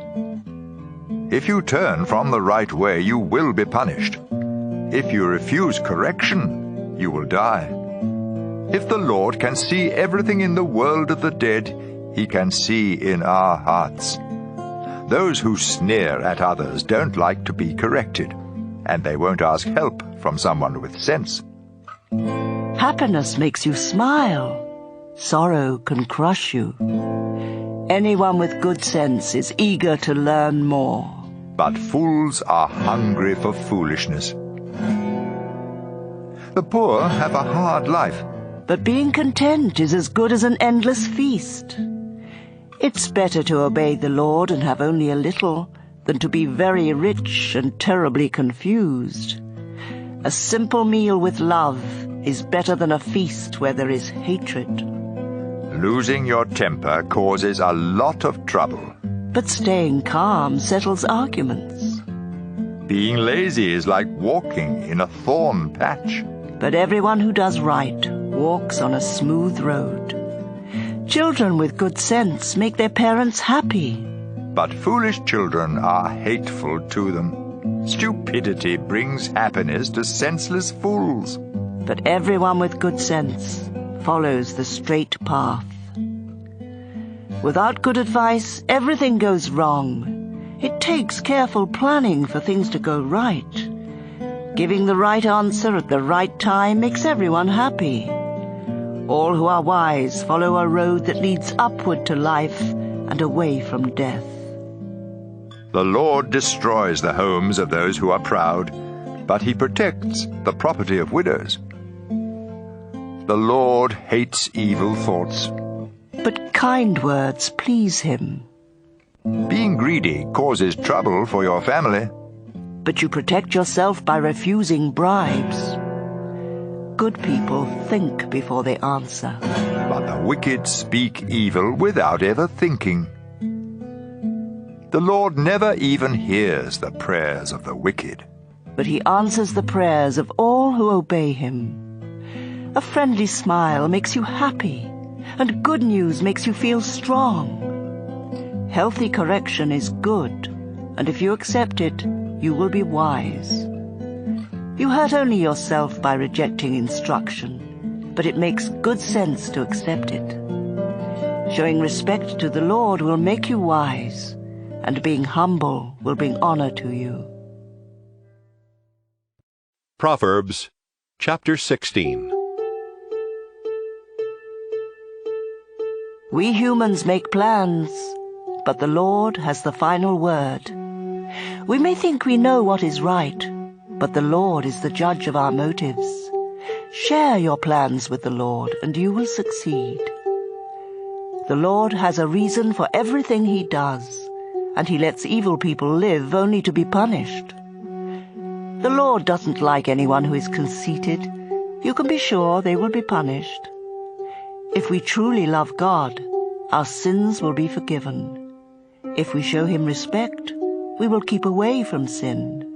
If you turn from the right way, you will be punished. If you refuse correction, you will die. If the Lord can see everything in the world of the dead, he can see in our hearts. Those who sneer at others don't like to be corrected, and they won't ask help from someone with sense. Happiness makes you smile. Sorrow can crush you. Anyone with good sense is eager to learn more. But fools are hungry for foolishness. The poor have a hard life, but being content is as good as an endless feast. It's better to obey the Lord and have only a little than to be very rich and terribly confused. A simple meal with love is better than a feast where there is hatred. Losing your temper causes a lot of trouble. But staying calm settles arguments. Being lazy is like walking in a thorn patch. But everyone who does right walks on a smooth road. Children with good sense make their parents happy. But foolish children are hateful to them. Stupidity brings happiness to senseless fools. But everyone with good sense follows the straight path. Without good advice, everything goes wrong. It takes careful planning for things to go right. Giving the right answer at the right time makes everyone happy. All who are wise follow a road that leads upward to life and away from death. The Lord destroys the homes of those who are proud, but he protects the property of widows. The Lord hates evil thoughts, but kind words please him. Being greedy causes trouble for your family, but you protect yourself by refusing bribes. Good people think before they answer, but the wicked speak evil without ever thinking. The Lord never even hears the prayers of the wicked, but he answers the prayers of all who obey him. A friendly smile makes you happy. and good news makes you feel strong. Healthy correction is good, and if you accept it, you will be wise. You hurt only yourself by rejecting instruction, but it makes good sense to accept it. Showing respect to the Lord will make you wise, and being humble will bring honor to you. Proverbs chapter 16. We humans make plans, but the Lord has the final word. We may think we know what is right, but the Lord is the judge of our motives. Share your plans with the Lord, and you will succeed. The Lord has a reason for everything he does, and he lets evil people live only to be punished. The Lord doesn't like anyone who is conceited. You can be sure they will be punished. If we truly love God, our sins will be forgiven. If we show him respect, we will keep away from sin.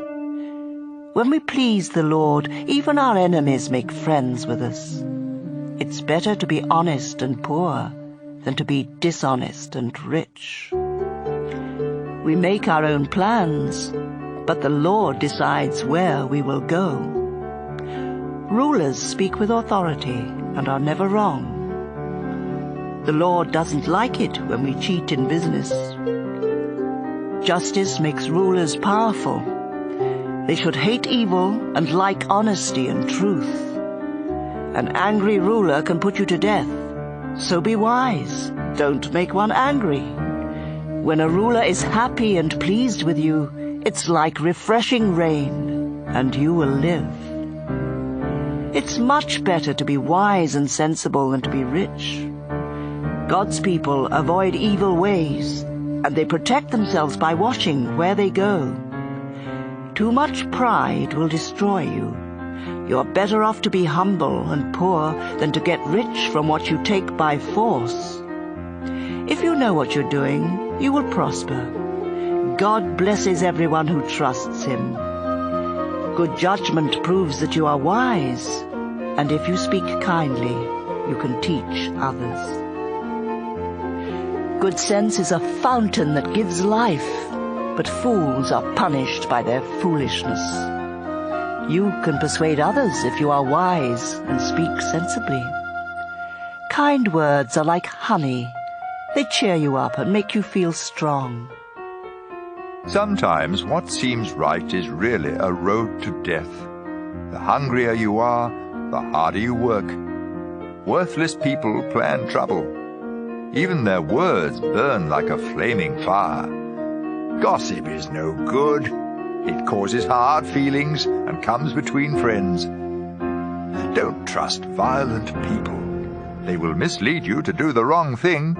When we please the Lord, even our enemies make friends with us. It's better to be honest and poor than to be dishonest and rich. We make our own plans, but the Lord decides where we will go. Rulers speak with authority and are never wrong. The Lord doesn't like it when we cheat in business. Justice makes rulers powerful. They should hate evil and like honesty and truth. An angry ruler can put you to death, so be wise. Don't make one angry. When a ruler is happy and pleased with you, it's like refreshing rain, and you will live. It's much better to be wise and sensible than to be rich. God's people avoid evil ways, and they protect themselves by watching where they go. Too much pride will destroy you. You're better off to be humble and poor than to get rich from what you take by force. If you know what you're doing, you will prosper. God blesses everyone who trusts him. Good judgment proves that you are wise, and if you speak kindly, you can teach others. Good sense is a fountain that gives life, but fools are punished by their foolishness. You can persuade others if you are wise and speak sensibly. Kind words are like honey. They cheer you up and make you feel strong. Sometimes what seems right is really a road to death. The hungrier you are, the harder you work. Worthless people plan trouble. Even their words burn like a flaming fire. Gossip is no good. It causes hard feelings and comes between friends. Don't trust violent people. They will mislead you to do the wrong thing.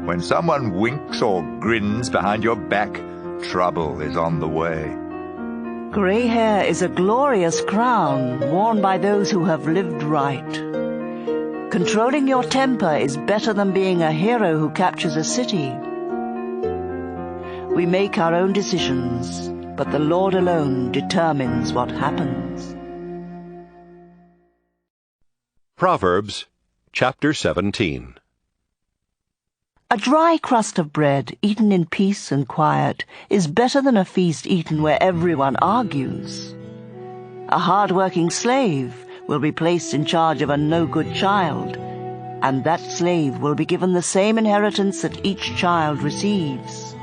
When someone winks or grins behind your back, trouble is on the way. Gray hair is a glorious crown worn by those who have lived right. Controlling your temper is better than being a hero who captures a city. We make our own decisions, but the Lord alone determines what happens. Proverbs chapter 17. A dry crust of bread eaten in peace and quiet is better than a feast eaten where everyone argues. A hard-working slave will be placed in charge of a no-good child, and that slave will be given the same inheritance that each child receives.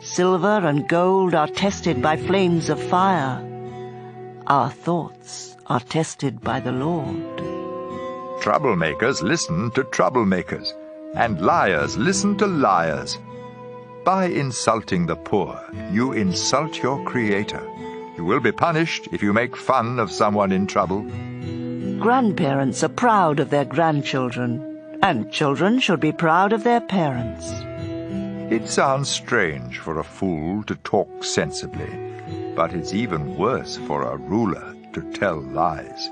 Silver and gold are tested by flames of fire. Our thoughts are tested by the Lord. Troublemakers listen to troublemakers, and liars listen to liars. By insulting the poor, you insult your Creator. You will be punished if you make fun of someone in trouble. Grandparents are proud of their grandchildren, and children should be proud of their parents. It sounds strange for a fool to talk sensibly, but it's even worse for a ruler to tell lies.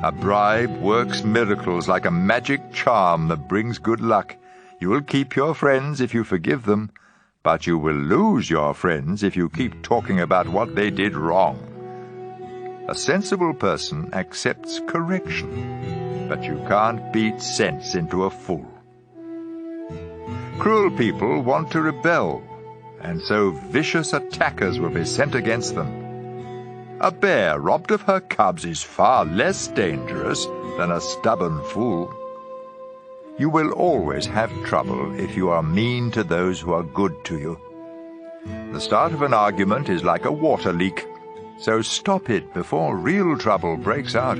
A bribe works miracles like a magic charm that brings good luck. You will keep your friends if you forgive them, but you will lose your friends if you keep talking about what they did wrong. A sensible person accepts correction, but you can't beat sense into a fool. Cruel people want to rebel, and so vicious attackers will be sent against them. A bear robbed of her cubs is far less dangerous than a stubborn fool. You will always have trouble if you are mean to those who are good to you. The start of an argument is like a water leak, so stop it before real trouble breaks out.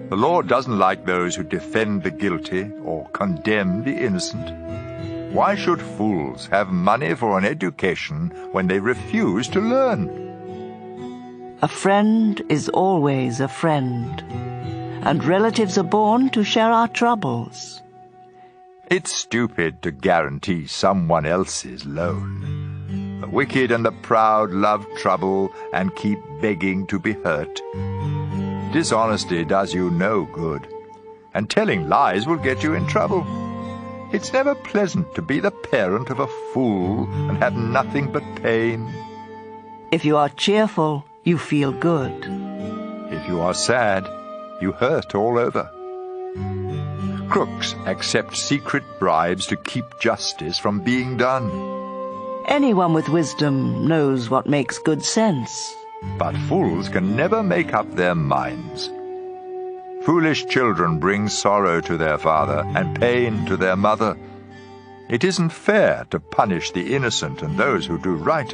The Lord doesn't like those who defend the guilty or condemn the innocent. Why should fools have money for an education when they refuse to learn? A friend is always a friend, and relatives are born to share our troubles. It's stupid to guarantee someone else's loan. The wicked and the proud love trouble and keep begging to be hurt. Dishonesty does you no good, and telling lies will get you in trouble. It's never pleasant to be the parent of a fool and have nothing but pain. If you are cheerful, you feel good. If you are sad, you hurt all over. Crooks accept secret bribes to keep justice from being done. Anyone with wisdom knows what makes good sense. But fools can never make up their minds. Foolish children bring sorrow to their father and pain to their mother. It isn't fair to punish the innocent and those who do right.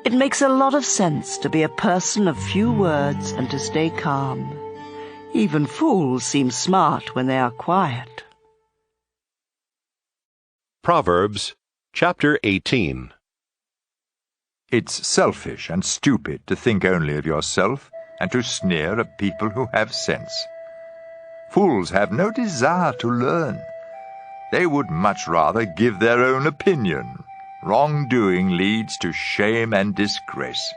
It makes a lot of sense to be a person of few words and to stay calm. Even fools seem smart when they are quiet. Proverbs chapter 18. It's selfish and stupid to think only of yourself and to sneer at people who have sense. Fools have no desire to learn. They would much rather give their own opinion. Wrongdoing leads to shame and disgrace.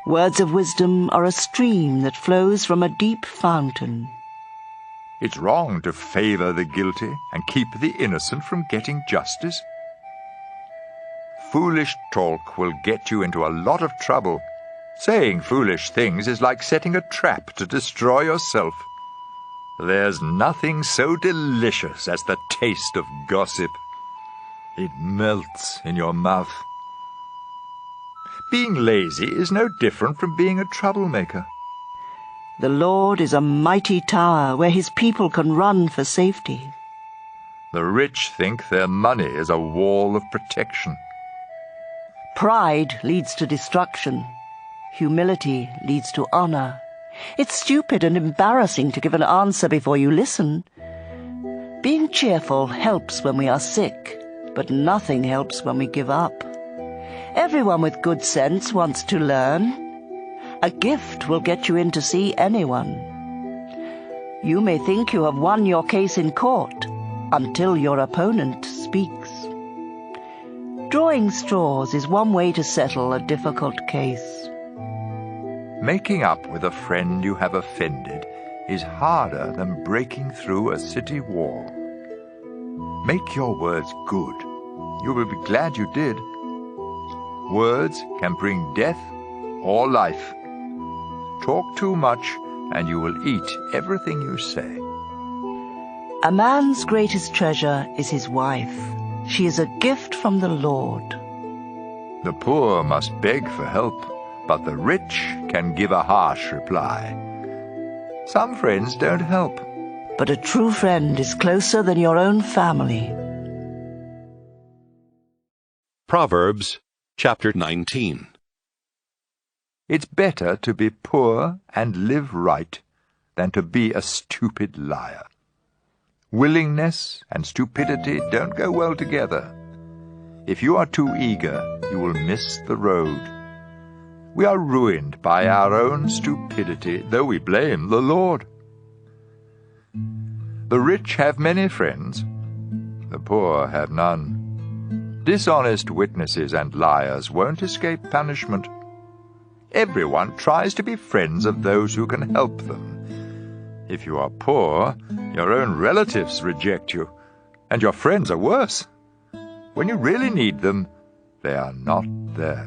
Words of wisdom are a stream that flows from a deep fountain. It's wrong to favor the guilty and keep the innocent from getting justice. Foolish talk will get you into a lot of trouble. Saying foolish things is like setting a trap to destroy yourself. There's nothing so delicious as the taste of gossip. It melts in your mouth. Being lazy is no different from being a troublemaker. The Lord is a mighty tower where his people can run for safety. The rich think their money is a wall of protection. Pride leads to destruction. Humility leads to honor. It's stupid and embarrassing to give an answer before you listen. Being cheerful helps when we are sick, but nothing helps when we give up. Everyone with good sense wants to learn. A gift will get you in to see anyone. You may think you have won your case in court until your opponent speaks. Drawing straws is one way to settle a difficult case. Making up with a friend you have offended is harder than breaking through a city wall. Make your words good. You will be glad you did. Words can bring death or life. Talk too much and you will eat everything you say. A man's greatest treasure is his wife. She is a gift from the Lord. The poor must beg for help, but the rich can give a harsh reply. Some friends don't help. But a true friend is closer than your own family. Proverbs chapter 19. It's better to be poor and live right than to be a stupid liar. Willingness and stupidity don't go well together. If you are too eager, you will miss the road. We are ruined by our own stupidity, though we blame the Lord. The rich have many friends, the poor have none. Dishonest witnesses and liars won't escape punishment. Everyone tries to be friends of those who can help them. If you are poor, your own relatives reject you, and your friends are worse. When you really need them, they are not there.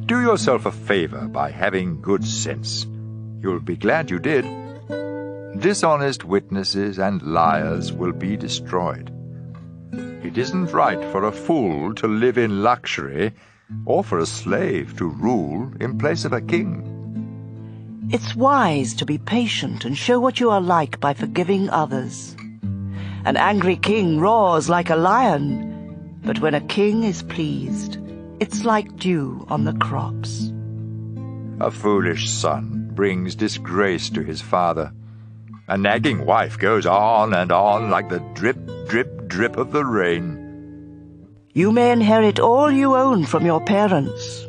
Do yourself a favor by having good sense. You'll be glad you did. Dishonest witnesses and liars will be destroyed. It isn't right for a fool to live in luxury, or for a slave to rule in place of a king. It's wise to be patient and show what you are like by forgiving others. An angry king roars like a lion, but when a king is pleased, it's like dew on the crops. A foolish son brings disgrace to his father. A nagging wife goes on and on like the drip, drip, drip of the rain. You may inherit all you own from your parents,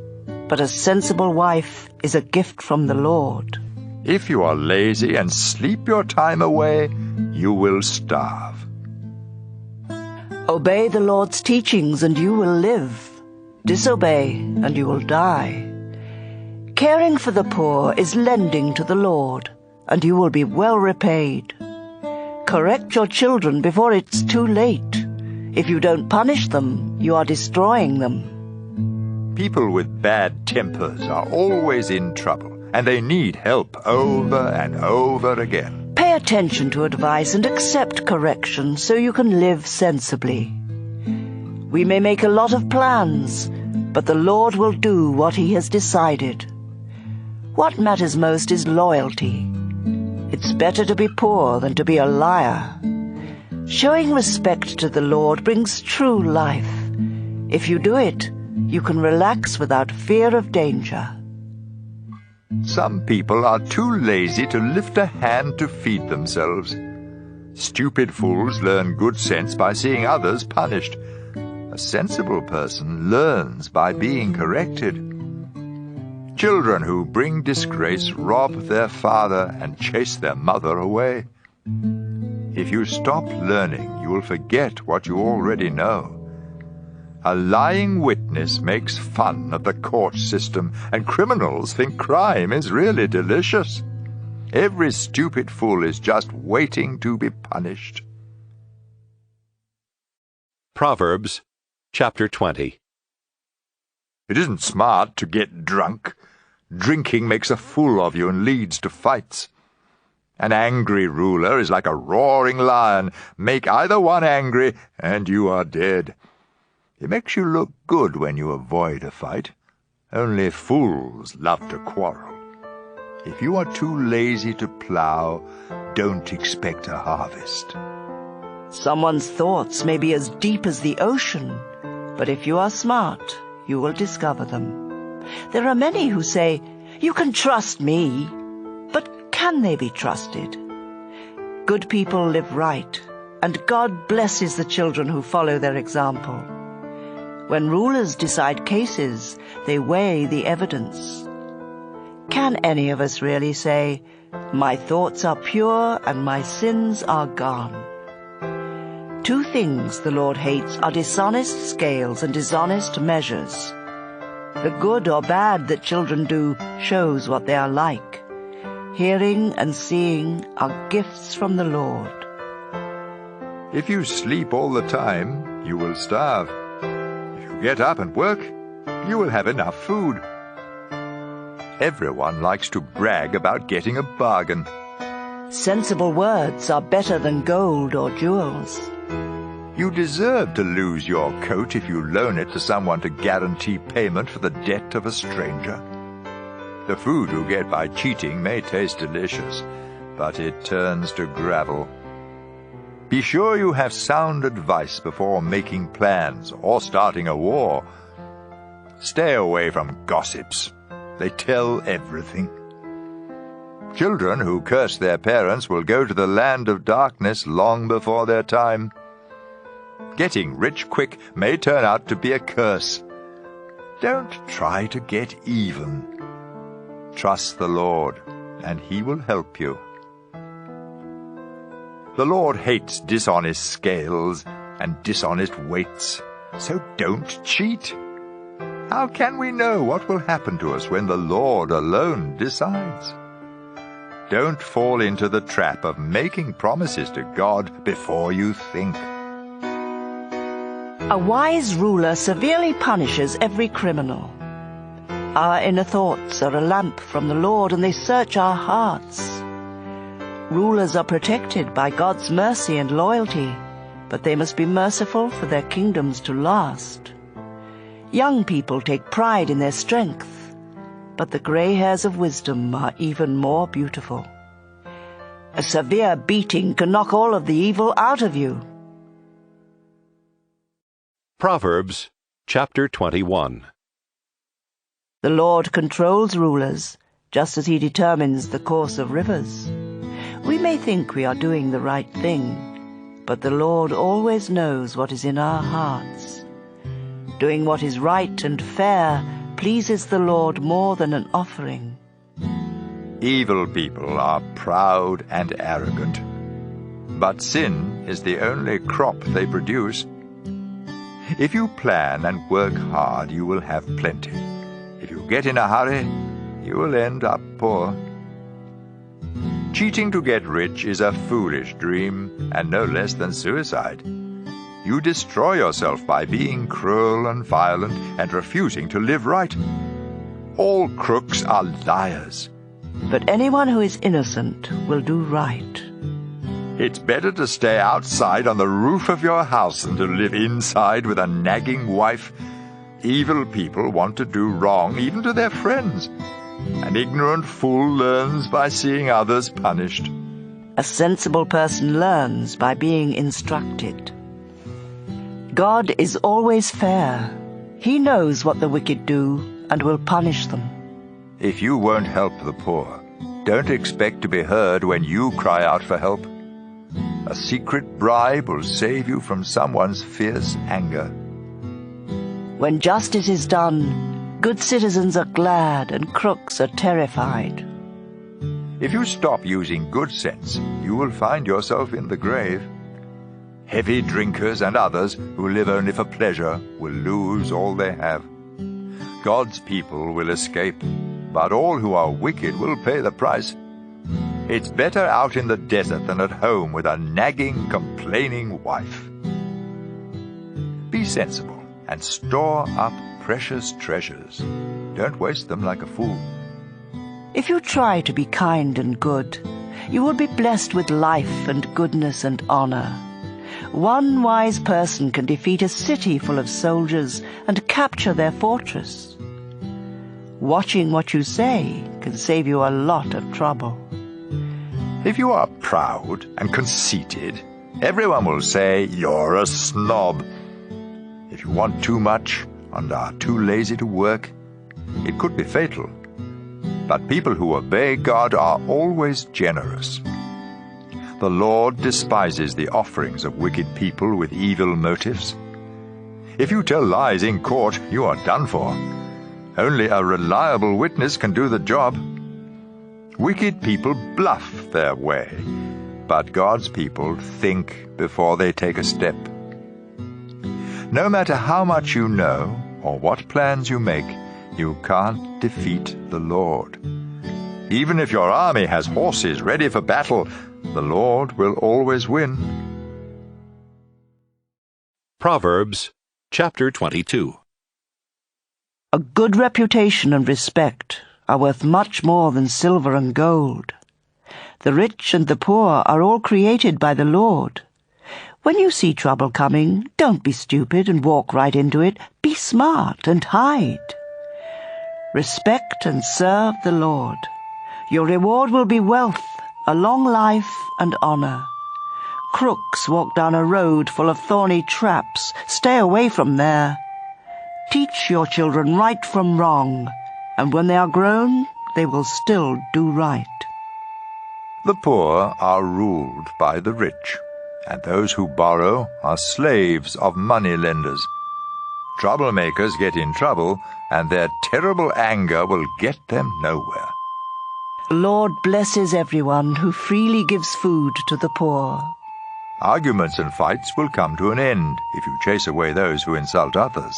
but a sensible wife is a gift from the Lord. If you are lazy and sleep your time away, you will starve. Obey the Lord's teachings and you will live. Disobey and you will die. Caring for the poor is lending to the Lord, and you will be well repaid. Correct your children before it's too late. If you don't punish them, you are destroying them. People with bad tempers are always in trouble, and they need help over and over again. Pay attention to advice and accept correction so you can live sensibly. We may make a lot of plans, but the Lord will do what He has decided. What matters most is loyalty. It's better to be poor than to be a liar. Showing respect to the Lord brings true life. If you do it, you can relax without fear of danger. Some people are too lazy to lift a hand to feed themselves. Stupid fools learn good sense by seeing others punished. A sensible person learns by being corrected. Children who bring disgrace rob their father and chase their mother away. If you stop learning, you will forget what you already know. A lying witness makes fun of the court system, and criminals think crime is really delicious. Every stupid fool is just waiting to be punished. Proverbs, chapter 20. It isn't smart to get drunk. Drinking makes a fool of you and leads to fights. An angry ruler is like a roaring lion. Make either one angry, and you are dead. It makes you look good when you avoid a fight. Only fools love to quarrel. If you are too lazy to plow, don't expect a harvest. Someone's thoughts may be as deep as the ocean, but if you are smart, you will discover them. There are many who say, "You can trust me," but can they be trusted? Good people live right, and God blesses the children who follow their example. When rulers decide cases, they weigh the evidence. Can any of us really say, "My thoughts are pure and my sins are gone"? Two things the Lord hates are dishonest scales and dishonest measures. The good or bad that children do shows what they are like. Hearing and seeing are gifts from the Lord. If you sleep all the time, you will starve. If you get up and work, you will have enough food. Everyone likes to brag about getting a bargain. Sensible words are better than gold or jewels. You deserve to lose your coat if you loan it to someone to guarantee payment for the debt of a stranger. The food you get by cheating may taste delicious, but it turns to gravel. Be sure you have sound advice before making plans or starting a war. Stay away from gossips. They tell everything. Children who curse their parents will go to the land of darkness long before their time. Getting rich quick may turn out to be a curse. Don't try to get even. Trust the Lord, and He will help you. The Lord hates dishonest scales and dishonest weights, so don't cheat. How can we know what will happen to us when the Lord alone decides? Don't fall into the trap of making promises to God before you think. A wise ruler severely punishes every criminal. Our inner thoughts are a lamp from the Lord, and they search our hearts. Rulers are protected by God's mercy and loyalty, but they must be merciful for their kingdoms to last. Young people take pride in their strength, but the gray hairs of wisdom are even more beautiful. A severe beating can knock all of the evil out of you. Proverbs chapter 21. The Lord controls rulers, just as he determines the course of rivers. We may think we are doing the right thing, but the Lord always knows what is in our hearts. Doing what is right and fair pleases the Lord more than an offering. Evil people are proud and arrogant, but sin is the only crop they produce. If you plan and work hard, you will have plenty. If you get in a hurry, you will end up poor. Cheating to get rich is a foolish dream, and no less than suicide. You destroy yourself by being cruel and violent and refusing to live right. All crooks are liars. But anyone who is innocent will do right. It's better to stay outside on the roof of your house than to live inside with a nagging wife. Evil people want to do wrong even to their friends. An ignorant fool learns by seeing others punished. A sensible person learns by being instructed. God is always fair. He knows what the wicked do and will punish them. If you won't help the poor, don't expect to be heard when you cry out for help. A secret bribe will save you from someone's fierce anger. When justice is done, good citizens are glad and crooks are terrified. If you stop using good sense, you will find yourself in the grave. Heavy drinkers and others who live only for pleasure will lose all they have. God's people will escape, but all who are wicked will pay the price. It's better out in the desert than at home with a nagging, complaining wife. Be sensible and store up precious treasures. Don't waste them like a fool. If you try to be kind and good, you will be blessed with life and goodness and honor. One wise person can defeat a city full of soldiers and capture their fortress. Watching what you say can save you a lot of trouble. If you are proud and conceited, everyone will say you're a snob. If you want too much and are too lazy to work, it could be fatal. But people who obey God are always generous. The Lord despises the offerings of wicked people with evil motives. If you tell lies in court, you are done for. Only a reliable witness can do the job. Wicked people bluff their way, but God's people think before they take a step. No matter how much you know or what plans you make, you can't defeat the Lord. Even if your army has horses ready for battle, the Lord will always win. Proverbs chapter 22. A good reputation and respect are worth much more than silver and gold. The rich and the poor are all created by the Lord. When you see trouble coming, don't be stupid and walk right into it. Be smart and hide. Respect and serve the Lord. Your reward will be wealth, a long life and honor. Crooks walk down a road full of thorny traps. Stay away from there. Teach your children right from wrong, and when they are grown, they will still do right. The poor are ruled by the rich, and those who borrow are slaves of money-lenders. Troublemakers get in trouble, and their terrible anger will get them nowhere. The Lord blesses everyone who freely gives food to the poor. Arguments and fights will come to an end if you chase away those who insult others.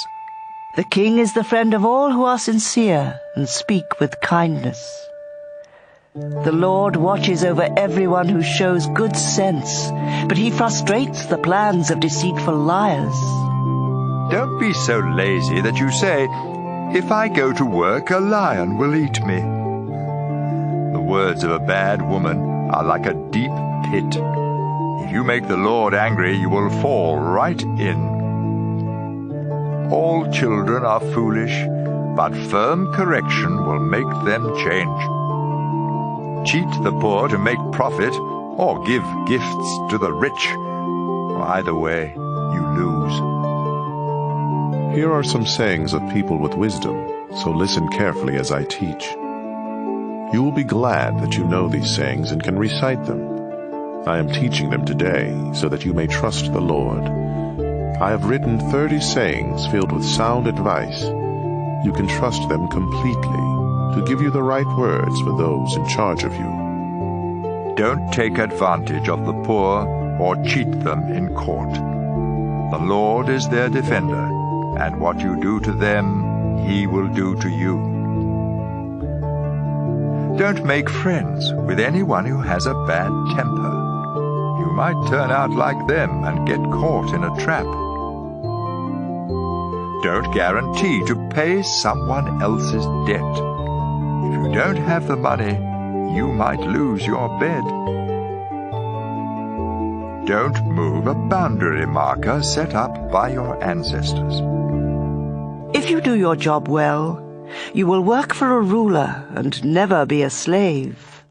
The king is the friend of all who are sincere and speak with kindness. The Lord watches over everyone who shows good sense, but he frustrates the plans of deceitful liars. Don't be so lazy that you say, "If I go to work, a lion will eat me." The words of a bad woman are like a deep pit. If you make the Lord angry, you will fall right in. All children are foolish, but firm correction will make them change. Cheat the poor to make profit, or give gifts to the rich. Either way, you lose. Here are some sayings of people with wisdom, so listen carefully as I teach. You will be glad that you know these sayings and can recite them. I am teaching them today so that you may trust the Lord. I have written 30 sayings filled with sound advice. You can trust them completely to give you the right words for those in charge of you. Don't take advantage of the poor or cheat them in court. The Lord is their defender, and what you do to them, He will do to you. Don't make friends with anyone who has a bad temper. You might turn out like them and get caught in a trap. Don't guarantee to pay someone else's debt. If you don't have the money, you might lose your bed. Don't move a boundary marker set up by your ancestors. If you do your job well, you will work for a ruler and never be a slave.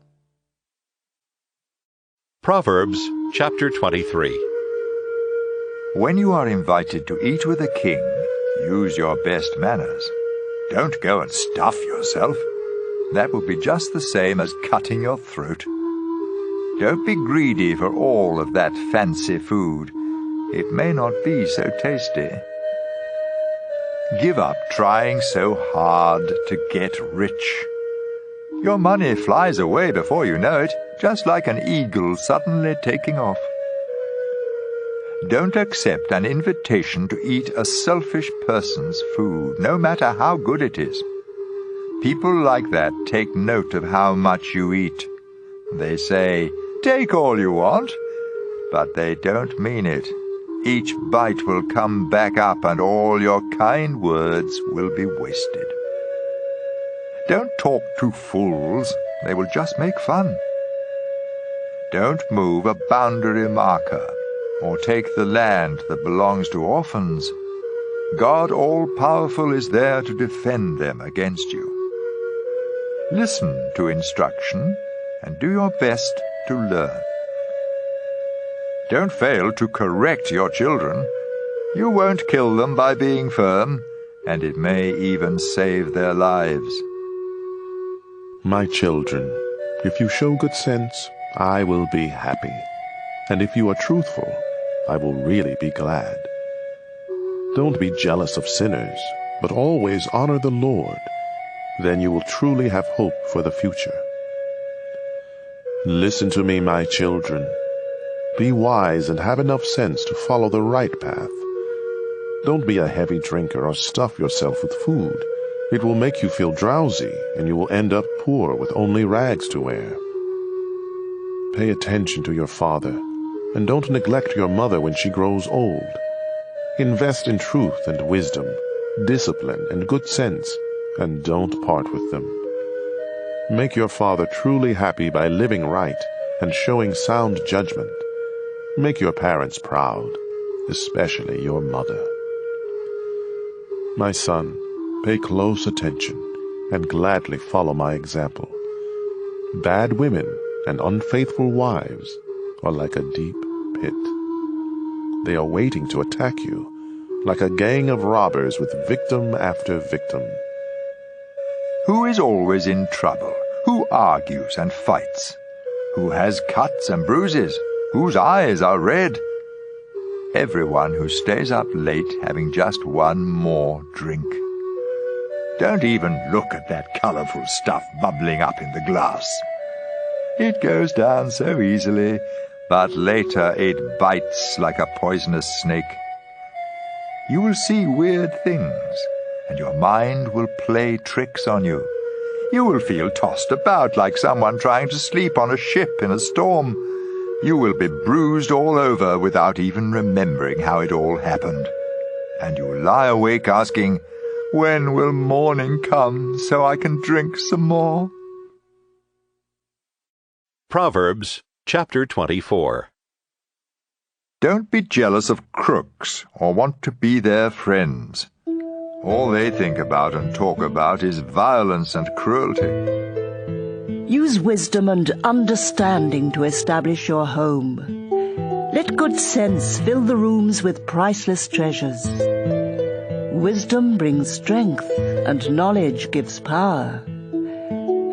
Proverbs chapter 23. When you are invited to eat with a king, use your best manners. Don't go and stuff yourself. That would be just the same as cutting your throat. Don't be greedy for all of that fancy food. It may not be so tasty. Give up trying so hard to get rich. Your money flies away before you know it, just like an eagle suddenly taking off. Don't accept an invitation to eat a selfish person's food, no matter how good it is. People like that take note of how much you eat. They say, "Take all you want," but they don't mean it. Each bite will come back up and all your kind words will be wasted. Don't talk to fools. They will just make fun. Don't move a boundary marker or take the land that belongs to orphans. God all-powerful is there to defend them against you. Listen to instruction and do your best to learn. Don't fail to correct your children. You won't kill them by being firm, and it may even save their lives. My children, if you show good sense, I will be happy. And if you are truthful, I will really be glad. Don't be jealous of sinners, but always honor the Lord. Then you will truly have hope for the future. Listen to me, my children. Be wise and have enough sense to follow the right path. Don't be a heavy drinker or stuff yourself with food. It will make you feel drowsy, and you will end up poor with only rags to wear. Pay attention to your father, and don't neglect your mother when she grows old. Invest in truth and wisdom, discipline and good sense, and don't part with them. Make your father truly happy by living right and showing sound judgment. Make your parents proud, especially your mother. My son, pay close attention and gladly follow my example. Bad women and unfaithful wives are like a deep pit. They are waiting to attack you, like a gang of robbers with victim after victim. Who is always in trouble? Who argues and fights? Who has cuts and bruises? Whose eyes are red? Everyone who stays up late having just one more drink. Don't even look at that colorful stuff bubbling up in the glass. It goes down so easily, but later it bites like a poisonous snake. You will see weird things, and your mind will play tricks on you. You will feel tossed about like someone trying to sleep on a ship in a storm. You will be bruised all over without even remembering how it all happened. And you will lie awake asking, "When will morning come so I can drink some more?" Proverbs chapter 24. Don't be jealous of crooks or want to be their friends. All they think about and talk about is violence and cruelty. Use wisdom and understanding to establish your home. Let good sense fill the rooms with priceless treasures. Wisdom brings strength, and knowledge gives power.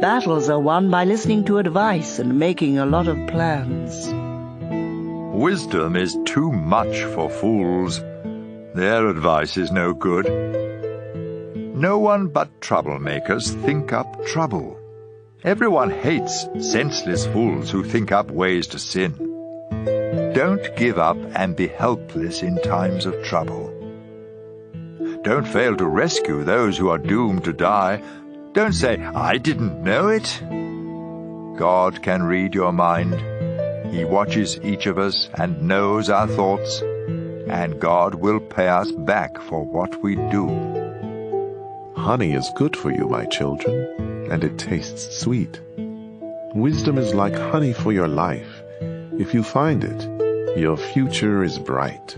Battles are won by listening to advice and making a lot of plans. Wisdom is too much for fools. Their advice is no good. No one but troublemakers think up trouble. Everyone hates senseless fools who think up ways to sin. Don't give up and be helpless in times of trouble. Don't fail to rescue those who are doomed to die. Don't say, "I didn't know it." God can read your mind. He watches each of us and knows our thoughts, and God will pay us back for what we do. Honey is good for you, my children, and it tastes sweet. Wisdom is like honey for your life. If you find it, your future is bright.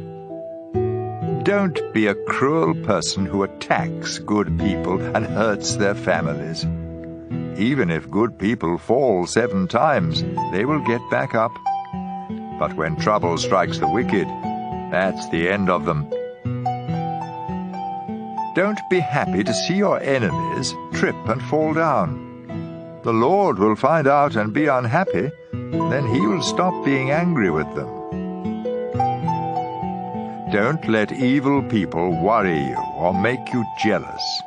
Don't be a cruel person who attacks good people and hurts their families. Even if good people fall 7 times, they will get back up. But when trouble strikes the wicked, that's the end of them. Don't be happy to see your enemies trip and fall down. The Lord will find out and be unhappy, then He will stop being angry with them. Don't let evil people worry you or make you jealous.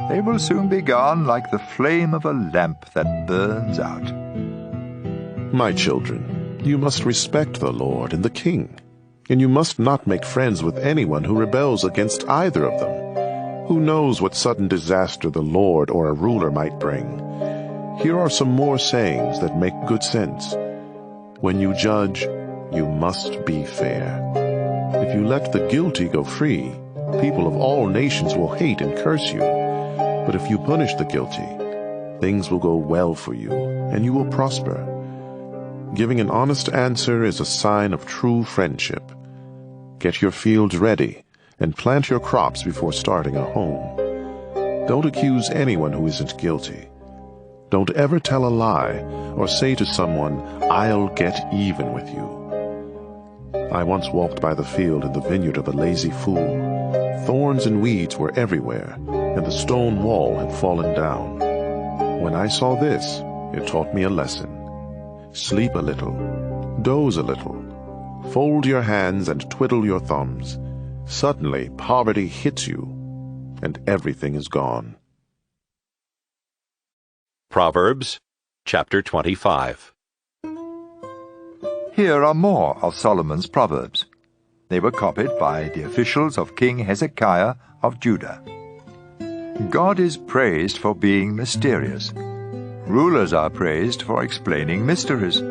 They will soon be gone like the flame of a lamp that burns out. My children, you must respect the Lord and the King, and you must not make friends with anyone who rebels against either of them. Who knows what sudden disaster the Lord or a ruler might bring? Here are some more sayings that make good sense. When you judge, you must be fair. If you let the guilty go free, people of all nations will hate and curse you. But if you punish the guilty, things will go well for you, and you will prosper. Giving an honest answer is a sign of true friendship. Get your fields ready, and plant your crops before starting a home. Don't accuse anyone who isn't guilty. Don't ever tell a lie or say to someone, "I'll get even with you." I once walked by the field in the vineyard of a lazy fool. Thorns and weeds were everywhere, and the stone wall had fallen down. When I saw this, it taught me a lesson. Sleep a little, doze a little, fold your hands and twiddle your thumbs. Suddenly, poverty hits you, and everything is gone. Proverbs chapter 25. Here are more of Solomon's Proverbs. They were copied by the officials of King Hezekiah of Judah. God is praised for being mysterious. Rulers are praised for explaining mysteries.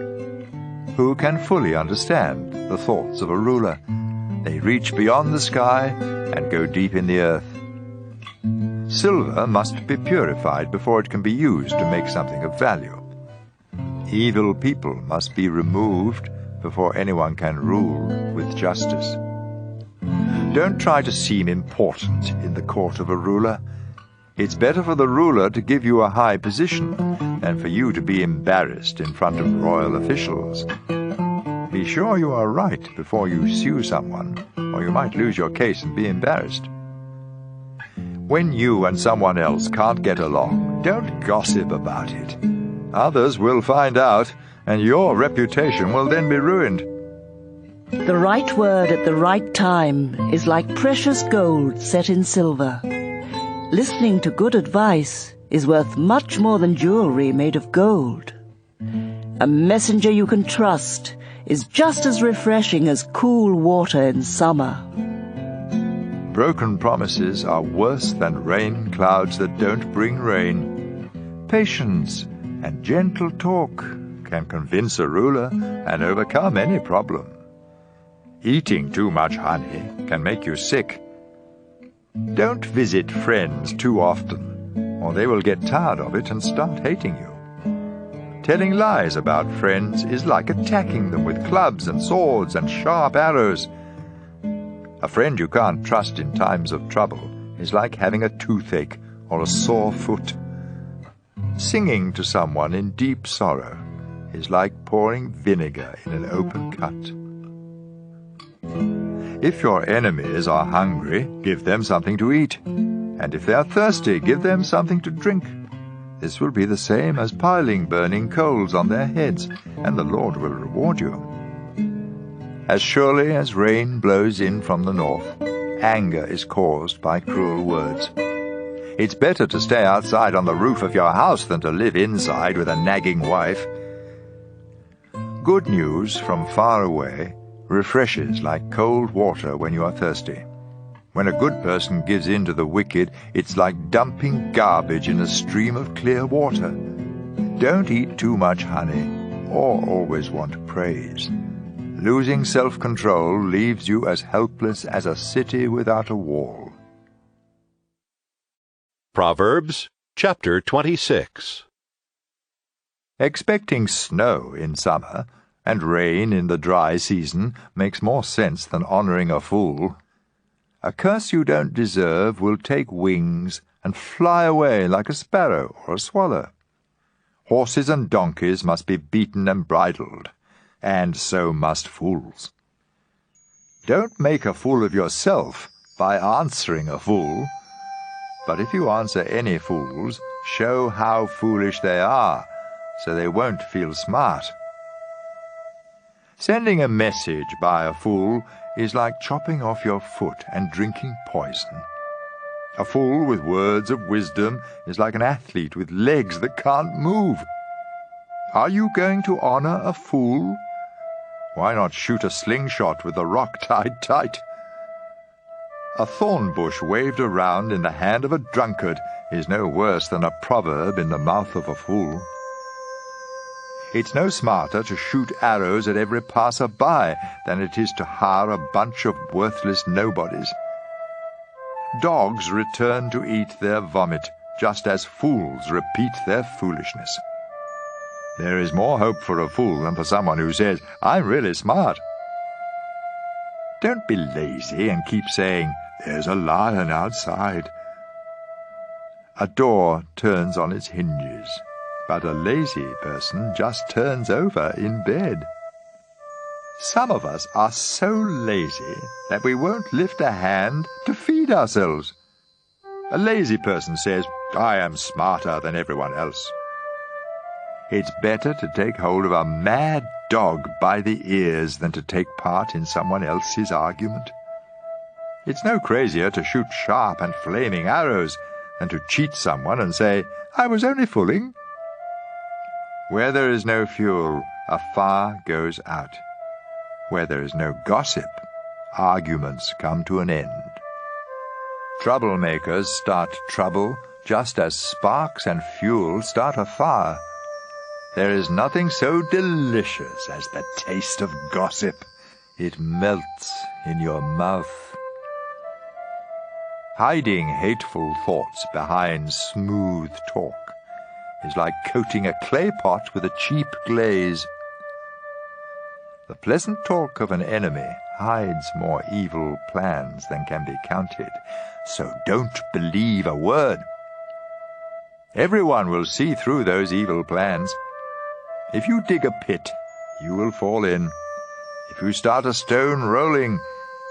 Who can fully understand the thoughts of a ruler? They reach beyond the sky and go deep in the earth. Silver must be purified before it can be used to make something of value. Evil people must be removed before anyone can rule with justice. Don't try to seem important in the court of a ruler. It's better for the ruler to give you a high position than for you to be embarrassed in front of royal officials. Be sure you are right before you sue someone, or you might lose your case and be embarrassed. When you and someone else can't get along, don't gossip about it. Others will find out, and your reputation will then be ruined. The right word at the right time is like precious gold set in silver. Listening to good advice is worth much more than jewelry made of gold. A messenger you can trust is just as refreshing as cool water in summer. Broken promises are worse than rain clouds that don't bring rain. Patience and gentle talk can convince a ruler and overcome any problem. Eating too much honey can make you sick. Don't visit friends too often, or they will get tired of it and start hating you. Telling lies about friends is like attacking them with clubs and swords and sharp arrows. A friend you can't trust in times of trouble is like having a toothache or a sore foot. Singing to someone in deep sorrow is like pouring vinegar in an open cut. If your enemies are hungry, give them something to eat, and if they are thirsty, give them something to drink. This will be the same as piling burning coals on their heads, and the Lord will reward you. As surely as rain blows in from the north, anger is caused by cruel words. It's better to stay outside on the roof of your house than to live inside with a nagging wife. Good news from far away refreshes like cold water when you are thirsty. When a good person gives in to the wicked, it's like dumping garbage in a stream of clear water. Don't eat too much honey, or always want praise. Losing self-control leaves you as helpless as a city without a wall. Proverbs chapter 26. Expecting snow in summer and rain in the dry season makes more sense than honoring a fool. A curse you don't deserve will take wings and fly away like a sparrow or a swallow. Horses and donkeys must be beaten and bridled, and so must fools. Don't make a fool of yourself by answering a fool, but if you answer any fools, show how foolish they are, so they won't feel smart. Sending a message by a fool is like chopping off your foot and drinking poison. A fool with words of wisdom is like an athlete with legs that can't move. Are you going to honor a fool? Why not shoot a slingshot with the rock tied tight? A thorn bush waved around in the hand of a drunkard is no worse than a proverb in the mouth of a fool. It's no smarter to shoot arrows at every passer-by than it is to hire a bunch of worthless nobodies. Dogs return to eat their vomit, just as fools repeat their foolishness. There is more hope for a fool than for someone who says, "I'm really smart." Don't be lazy and keep saying, "There's a lion outside." A door turns on its hinges, but a lazy person just turns over in bed. Some of us are so lazy that we won't lift a hand to feed ourselves. A lazy person says, "I am smarter than everyone else." It's better to take hold of a mad dog by the ears than to take part in someone else's argument. It's no crazier to shoot sharp and flaming arrows than to cheat someone and say, "I was only fooling." Where there is no fuel, a fire goes out. Where there is no gossip, arguments come to an end. Troublemakers start trouble just as sparks and fuel start a fire. There is nothing so delicious as the taste of gossip. It melts in your mouth. Hiding hateful thoughts behind smooth talk is like coating a clay pot with a cheap glaze. The pleasant talk of an enemy hides more evil plans than can be counted, so don't believe a word. Everyone will see through those evil plans. If you dig a pit, you will fall in. If you start a stone rolling,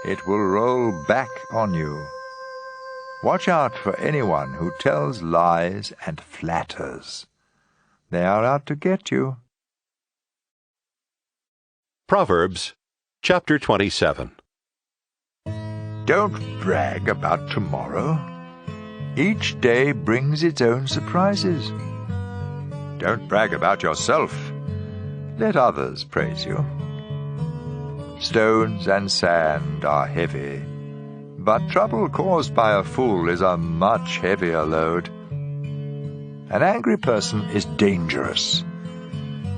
it will roll back on you. Watch out for anyone who tells lies and flatters. They are out to get you. Proverbs chapter 27. Don't brag about tomorrow. Each day brings its own surprises. Don't brag about yourself. Let others praise you. Stones and sand are heavy, but trouble caused by a fool is a much heavier load. An angry person is dangerous,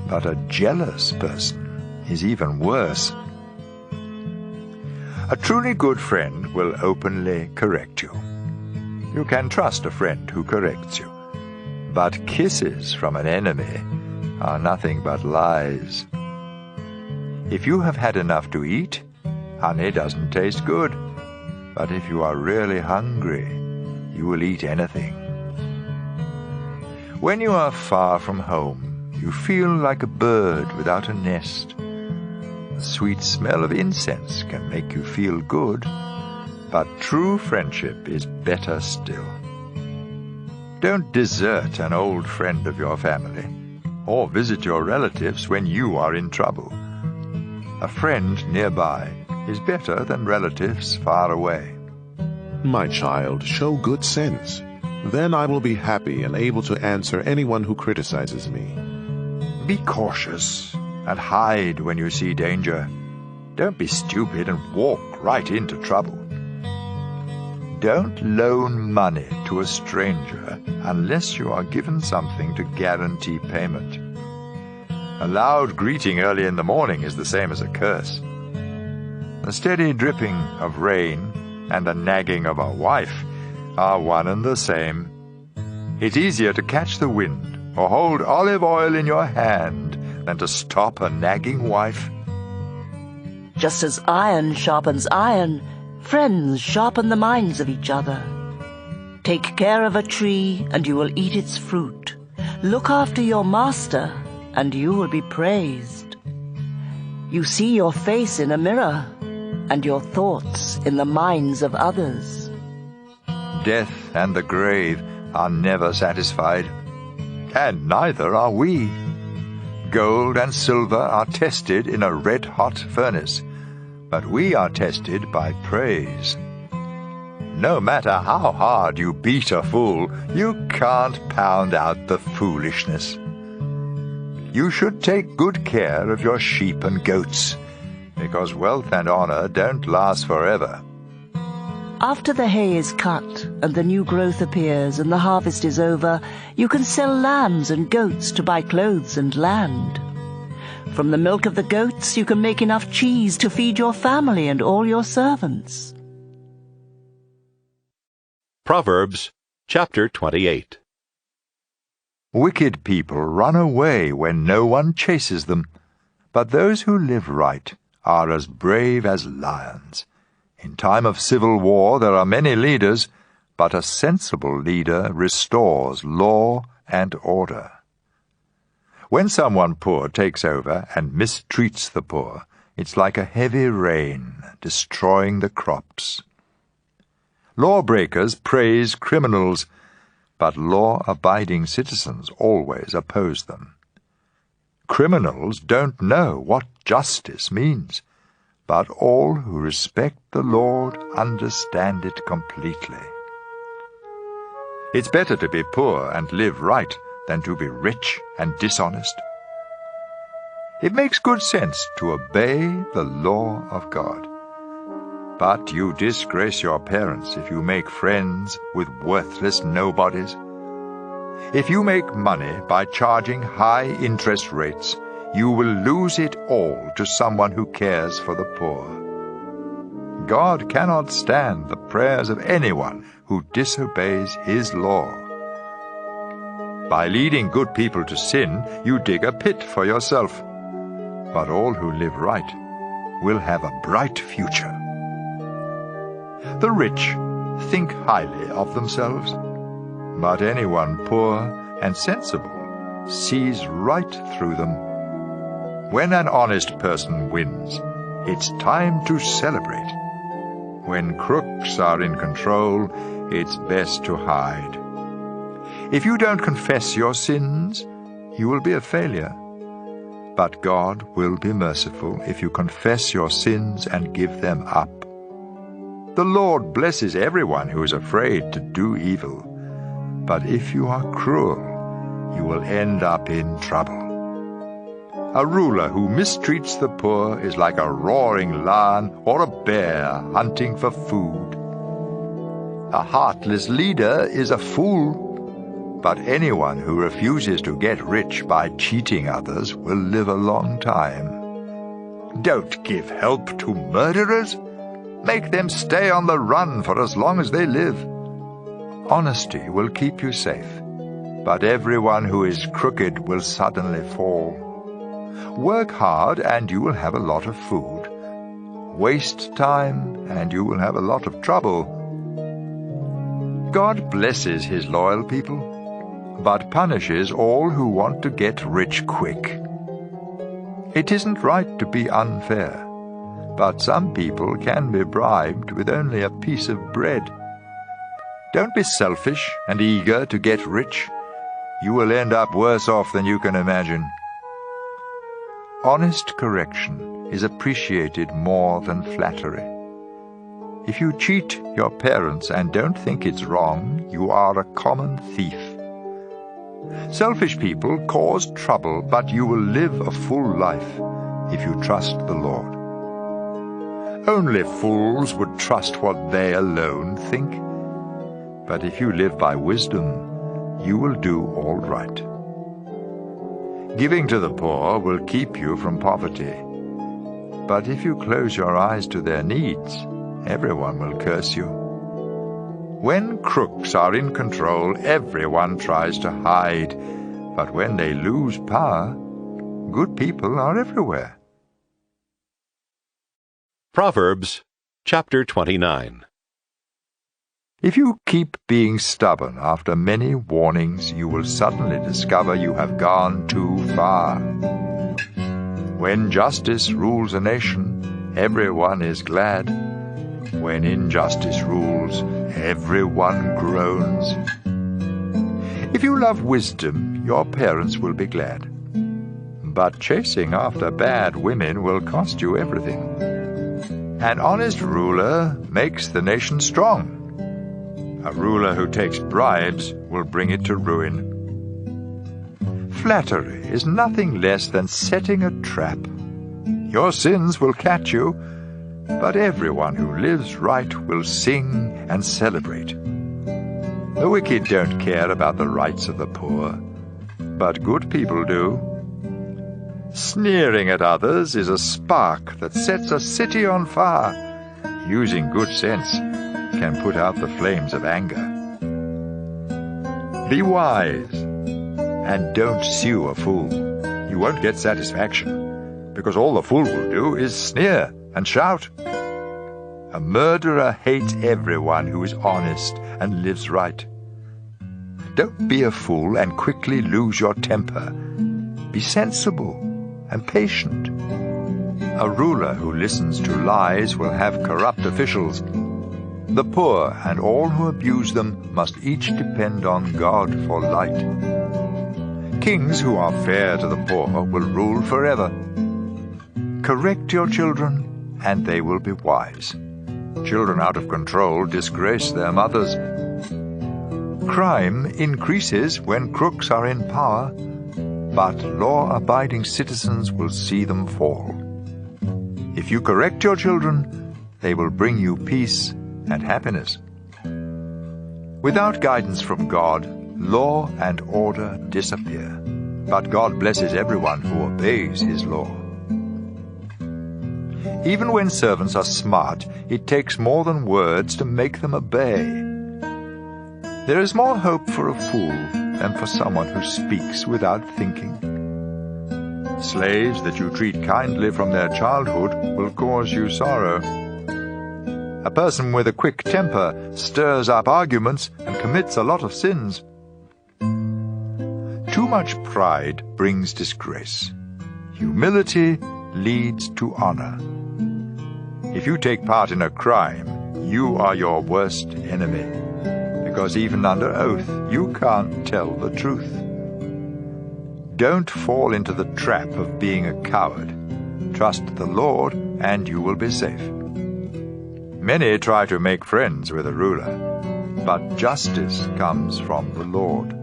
but a jealous person is even worse. A truly good friend will openly correct you. You can trust a friend who corrects you, but kisses from an enemy are nothing but lies. If you have had enough to eat, honey doesn't taste good. But if you are really hungry, you will eat anything. When you are far from home, you feel like a bird without a nest. The sweet smell of incense can make you feel good, but true friendship is better still. Don't desert an old friend of your family, or visit your relatives when you are in trouble. A friend nearby is better than relatives far away. My child, show good sense. Then I will be happy and able to answer anyone who criticizes me. Be cautious and hide when you see danger. Don't be stupid and walk right into trouble. Don't loan money to a stranger unless you are given something to guarantee payment. A loud greeting early in the morning is the same as a curse. The steady dripping of rain and the nagging of a wife are one and the same. It's easier to catch the wind or hold olive oil in your hand than to stop a nagging wife. Just as iron sharpens iron, friends sharpen the minds of each other. Take care of a tree, and you will eat its fruit. Look after your master, and you will be praised. You see your face in a mirror, and your thoughts in the minds of others. Death and the grave are never satisfied, and neither are we. Gold and silver are tested in a red-hot furnace, but we are tested by praise. No matter how hard you beat a fool, you can't pound out the foolishness. You should take good care of your sheep and goats, because wealth and honor don't last forever. After the hay is cut and the new growth appears and the harvest is over, you can sell lambs and goats to buy clothes and land. From the milk of the goats you can make enough cheese to feed your family and all your servants. Proverbs chapter 28. Wicked people run away when no one chases them, but those who live right are as brave as lions. In time of civil war there are many leaders, but a sensible leader restores law and order. When someone poor takes over and mistreats the poor, it's like a heavy rain destroying the crops. Lawbreakers praise criminals, but law-abiding citizens always oppose them. Criminals don't know what justice means, but all who respect the Lord understand it completely. It's better to be poor and live right than to be rich and dishonest. It makes good sense to obey the law of God. But you disgrace your parents if you make friends with worthless nobodies. If you make money by charging high interest rates, you will lose it all to someone who cares for the poor. God cannot stand the prayers of anyone who disobeys his law. By leading good people to sin, you dig a pit for yourself. But all who live right will have a bright future. The rich think highly of themselves, but anyone poor and sensible sees right through them. When an honest person wins, it's time to celebrate. When crooks are in control, it's best to hide. If you don't confess your sins, you will be a failure. But God will be merciful if you confess your sins and give them up. The Lord blesses everyone who is afraid to do evil. But if you are cruel, you will end up in trouble. A ruler who mistreats the poor is like a roaring lion or a bear hunting for food. A heartless leader is a fool, but anyone who refuses to get rich by cheating others will live a long time. Don't give help to murderers. Make them stay on the run for as long as they live. Honesty will keep you safe. but everyone who is crooked will suddenly fall. Work hard and you will have a lot of food. Waste time and you will have a lot of trouble. God blesses his loyal people, but punishes all who want to get rich quick. It isn't right to be unfair, but some people can be bribed with only a piece of bread. Don't be selfish and eager to get rich. You will end up worse off than you can imagine. Honest correction is appreciated more than flattery. If you cheat your parents and don't think it's wrong, you are a common thief. Selfish people cause trouble, but you will live a full life if you trust the Lord. Only fools would trust what they alone think. But if you live by wisdom, you will do all right. Giving to the poor will keep you from poverty. But if you close your eyes to their needs, everyone will curse you. When crooks are in control, everyone tries to hide. But when they lose power, good people are everywhere. Proverbs chapter 29. If you keep being stubborn after many warnings, you will suddenly discover you have gone too far. When justice rules a nation, everyone is glad. When injustice rules, everyone groans. If you love wisdom, your parents will be glad. But chasing after bad women will cost you everything. An honest ruler makes the nation strong. A ruler who takes bribes will bring it to ruin. Flattery is nothing less than setting a trap. Your sins will catch you, but everyone who lives right will sing and celebrate. The wicked don't care about the rights of the poor, but good people do. Sneering at others is a spark that sets a city on fire. Using good sense can put out the flames of anger. Be wise and don't sue a fool. You won't get satisfaction, because all the fool will do is sneer and shout. A murderer hates everyone who is honest and lives right. Don't be a fool and quickly lose your temper. Be sensible and patient. A ruler who listens to lies will have corrupt officials. The poor and all who abuse them must each depend on God for light. Kings who are fair to the poor will rule forever. Correct your children, and they will be wise. Children out of control disgrace their mothers. Crime increases when crooks are in power, but law-abiding citizens will see them fall. If you correct your children, they will bring you peace and happiness. Without guidance from God, law and order disappear, but God blesses everyone who obeys his law. Even when servants are smart, it takes more than words to make them obey. There is more hope for a fool than for someone who speaks without thinking. Slaves that you treat kindly from their childhood will cause you sorrow. A person with a quick temper stirs up arguments and commits a lot of sins. Too much pride brings disgrace. Humility leads to honor. If you take part in a crime, you are your worst enemy, because even under oath, you can't tell the truth. Don't fall into the trap of being a coward. Trust the Lord, and you will be safe. Many try to make friends with a ruler, but justice comes from the Lord.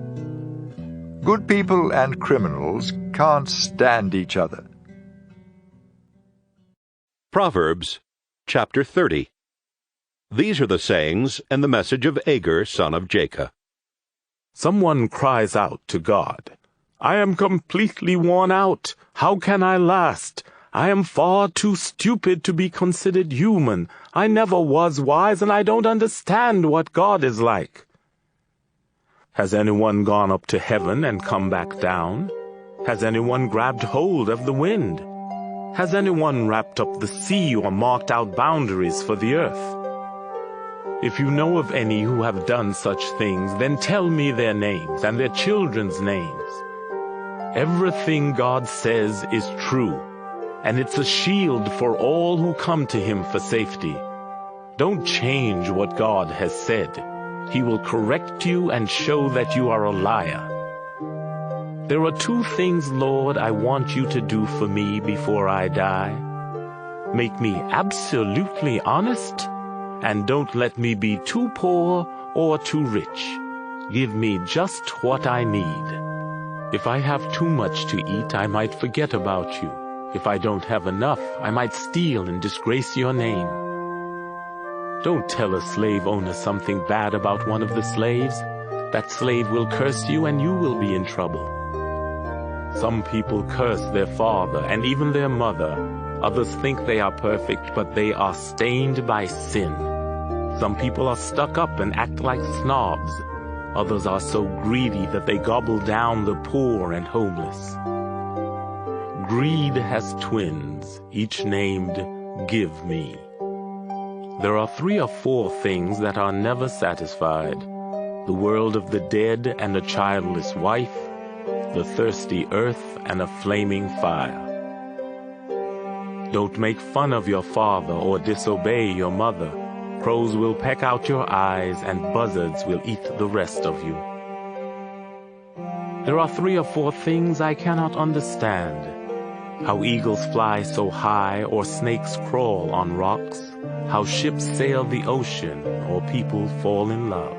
Good people and criminals can't stand each other. Proverbs chapter 30. These are the sayings and the message of Agur, son of Jacob. Someone cries out to God, "I am completely worn out. How can I last? I am far too stupid to be considered human. I never was wise, and I don't understand what God is like." Has anyone gone up to heaven and come back down? Has anyone grabbed hold of the wind? Has anyone wrapped up the sea or marked out boundaries for the earth? If you know of any who have done such things, then tell me their names and their children's names. Everything God says is true, and it's a shield for all who come to him for safety. Don't change what God has said. He will correct you and show that you are a liar. There are 2 things, Lord, I want you to do for me before I die. Make me absolutely honest, and don't let me be too poor or too rich. Give me just what I need. If I have too much to eat, I might forget about you. If I don't have enough, I might steal and disgrace your name. Don't tell a slave owner something bad about one of the slaves. That slave will curse you and you will be in trouble. Some people curse their father and even their mother. Others think they are perfect, but they are stained by sin. Some people are stuck up and act like snobs. Others are so greedy that they gobble down the poor and homeless. Greed has twins, each named Give Me. There are 3 or 4 things that are never satisfied: the world of the dead and a childless wife, the thirsty earth and a flaming fire. Don't make fun of your father or disobey your mother. Crows will peck out your eyes and buzzards will eat the rest of you. There are 3 or 4 things I cannot understand: how eagles fly so high or snakes crawl on rocks, how ships sail the ocean or people fall in love.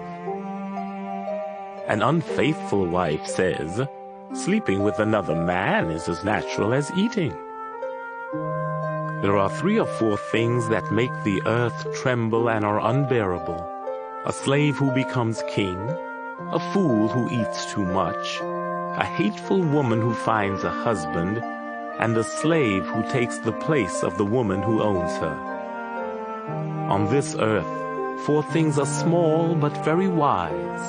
An unfaithful wife says, sleeping with another man is as natural as eating. There are 3 or 4 things that make the earth tremble and are unbearable: a slave who becomes king, a fool who eats too much, a hateful woman who finds a husband, and a slave who takes the place of the woman who owns her. On this earth, 4 things are small but very wise: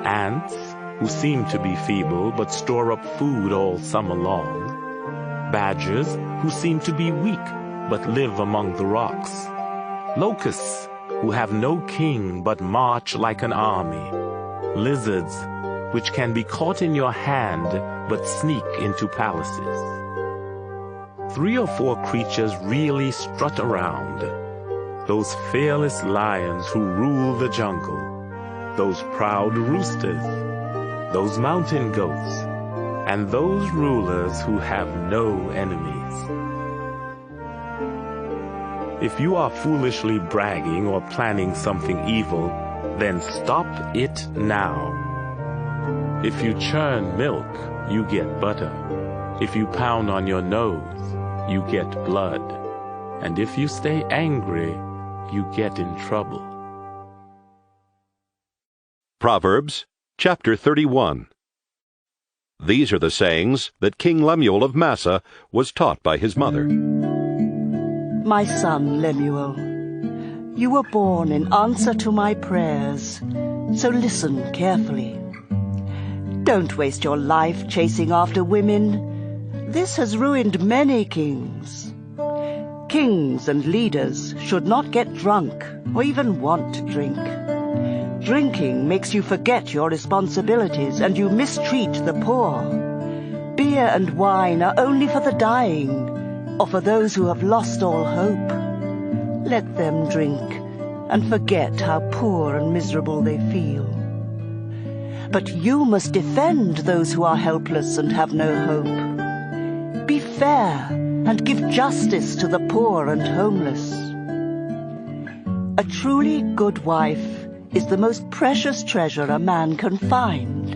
ants, who seem to be feeble but store up food all summer long; badgers, who seem to be weak but live among the rocks; locusts, who have no king but march like an army; lizards, which can be caught in your hand but sneak into palaces. 3 or 4 creatures really strut around: those fearless lions who rule the jungle, those proud roosters, those mountain goats, and those rulers who have no enemies. If you are foolishly bragging or planning something evil, then stop it now. If you churn milk, you get butter. If you pound on your nose, you get blood. And if you stay angry, you get in trouble. Proverbs chapter 31. These are the sayings that King Lemuel of Massa was taught by his mother. My son Lemuel, you were born in answer to my prayers, so listen carefully. Don't waste your life chasing after women. This has ruined many kings. Kings and leaders should not get drunk or even want to drink. Drinking makes you forget your responsibilities and you mistreat the poor. Beer and wine are only for the dying, or for those who have lost all hope. Let them drink and forget how poor and miserable they feel. But you must defend those who are helpless and have no hope. Be fair and give justice to the poor and homeless. A truly good wife is the most precious treasure a man can find.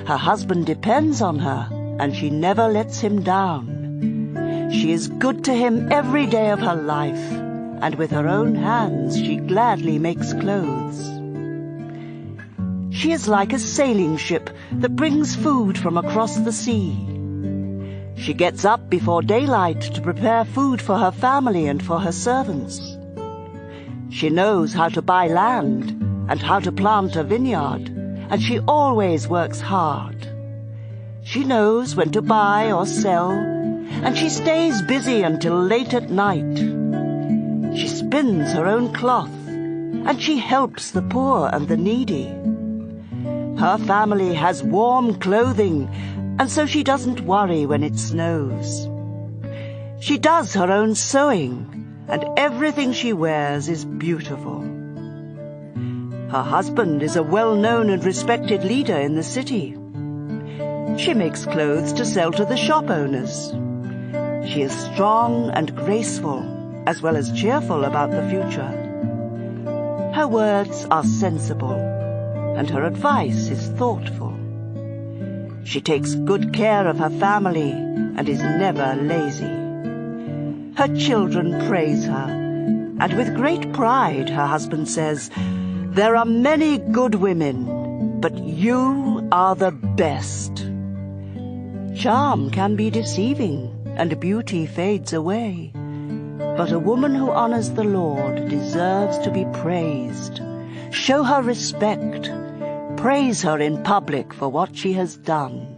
Her husband depends on her, and she never lets him down. She is good to him every day of her life, and with her own hands she gladly makes clothes. She is like a sailing ship that brings food from across the sea. She gets up before daylight to prepare food for her family and for her servants. She knows how to buy land and how to plant a vineyard, and she always works hard. She knows when to buy or sell, and she stays busy until late at night. She spins her own cloth, and she helps the poor and the needy. Her family has warm clothing, and so she doesn't worry when it snows. She does her own sewing, and everything she wears is beautiful. Her husband is a well-known and respected leader in the city. She makes clothes to sell to the shop owners. She is strong and graceful, as well as cheerful about the future. Her words are sensible, and her advice is thoughtful. She takes good care of her family and is never lazy. Her children praise her, and with great pride her husband says, "There are many good women, but you are the best." Charm can be deceiving, and beauty fades away. But a woman who honors the Lord deserves to be praised. Show her respect. Praise her in public for what she has done.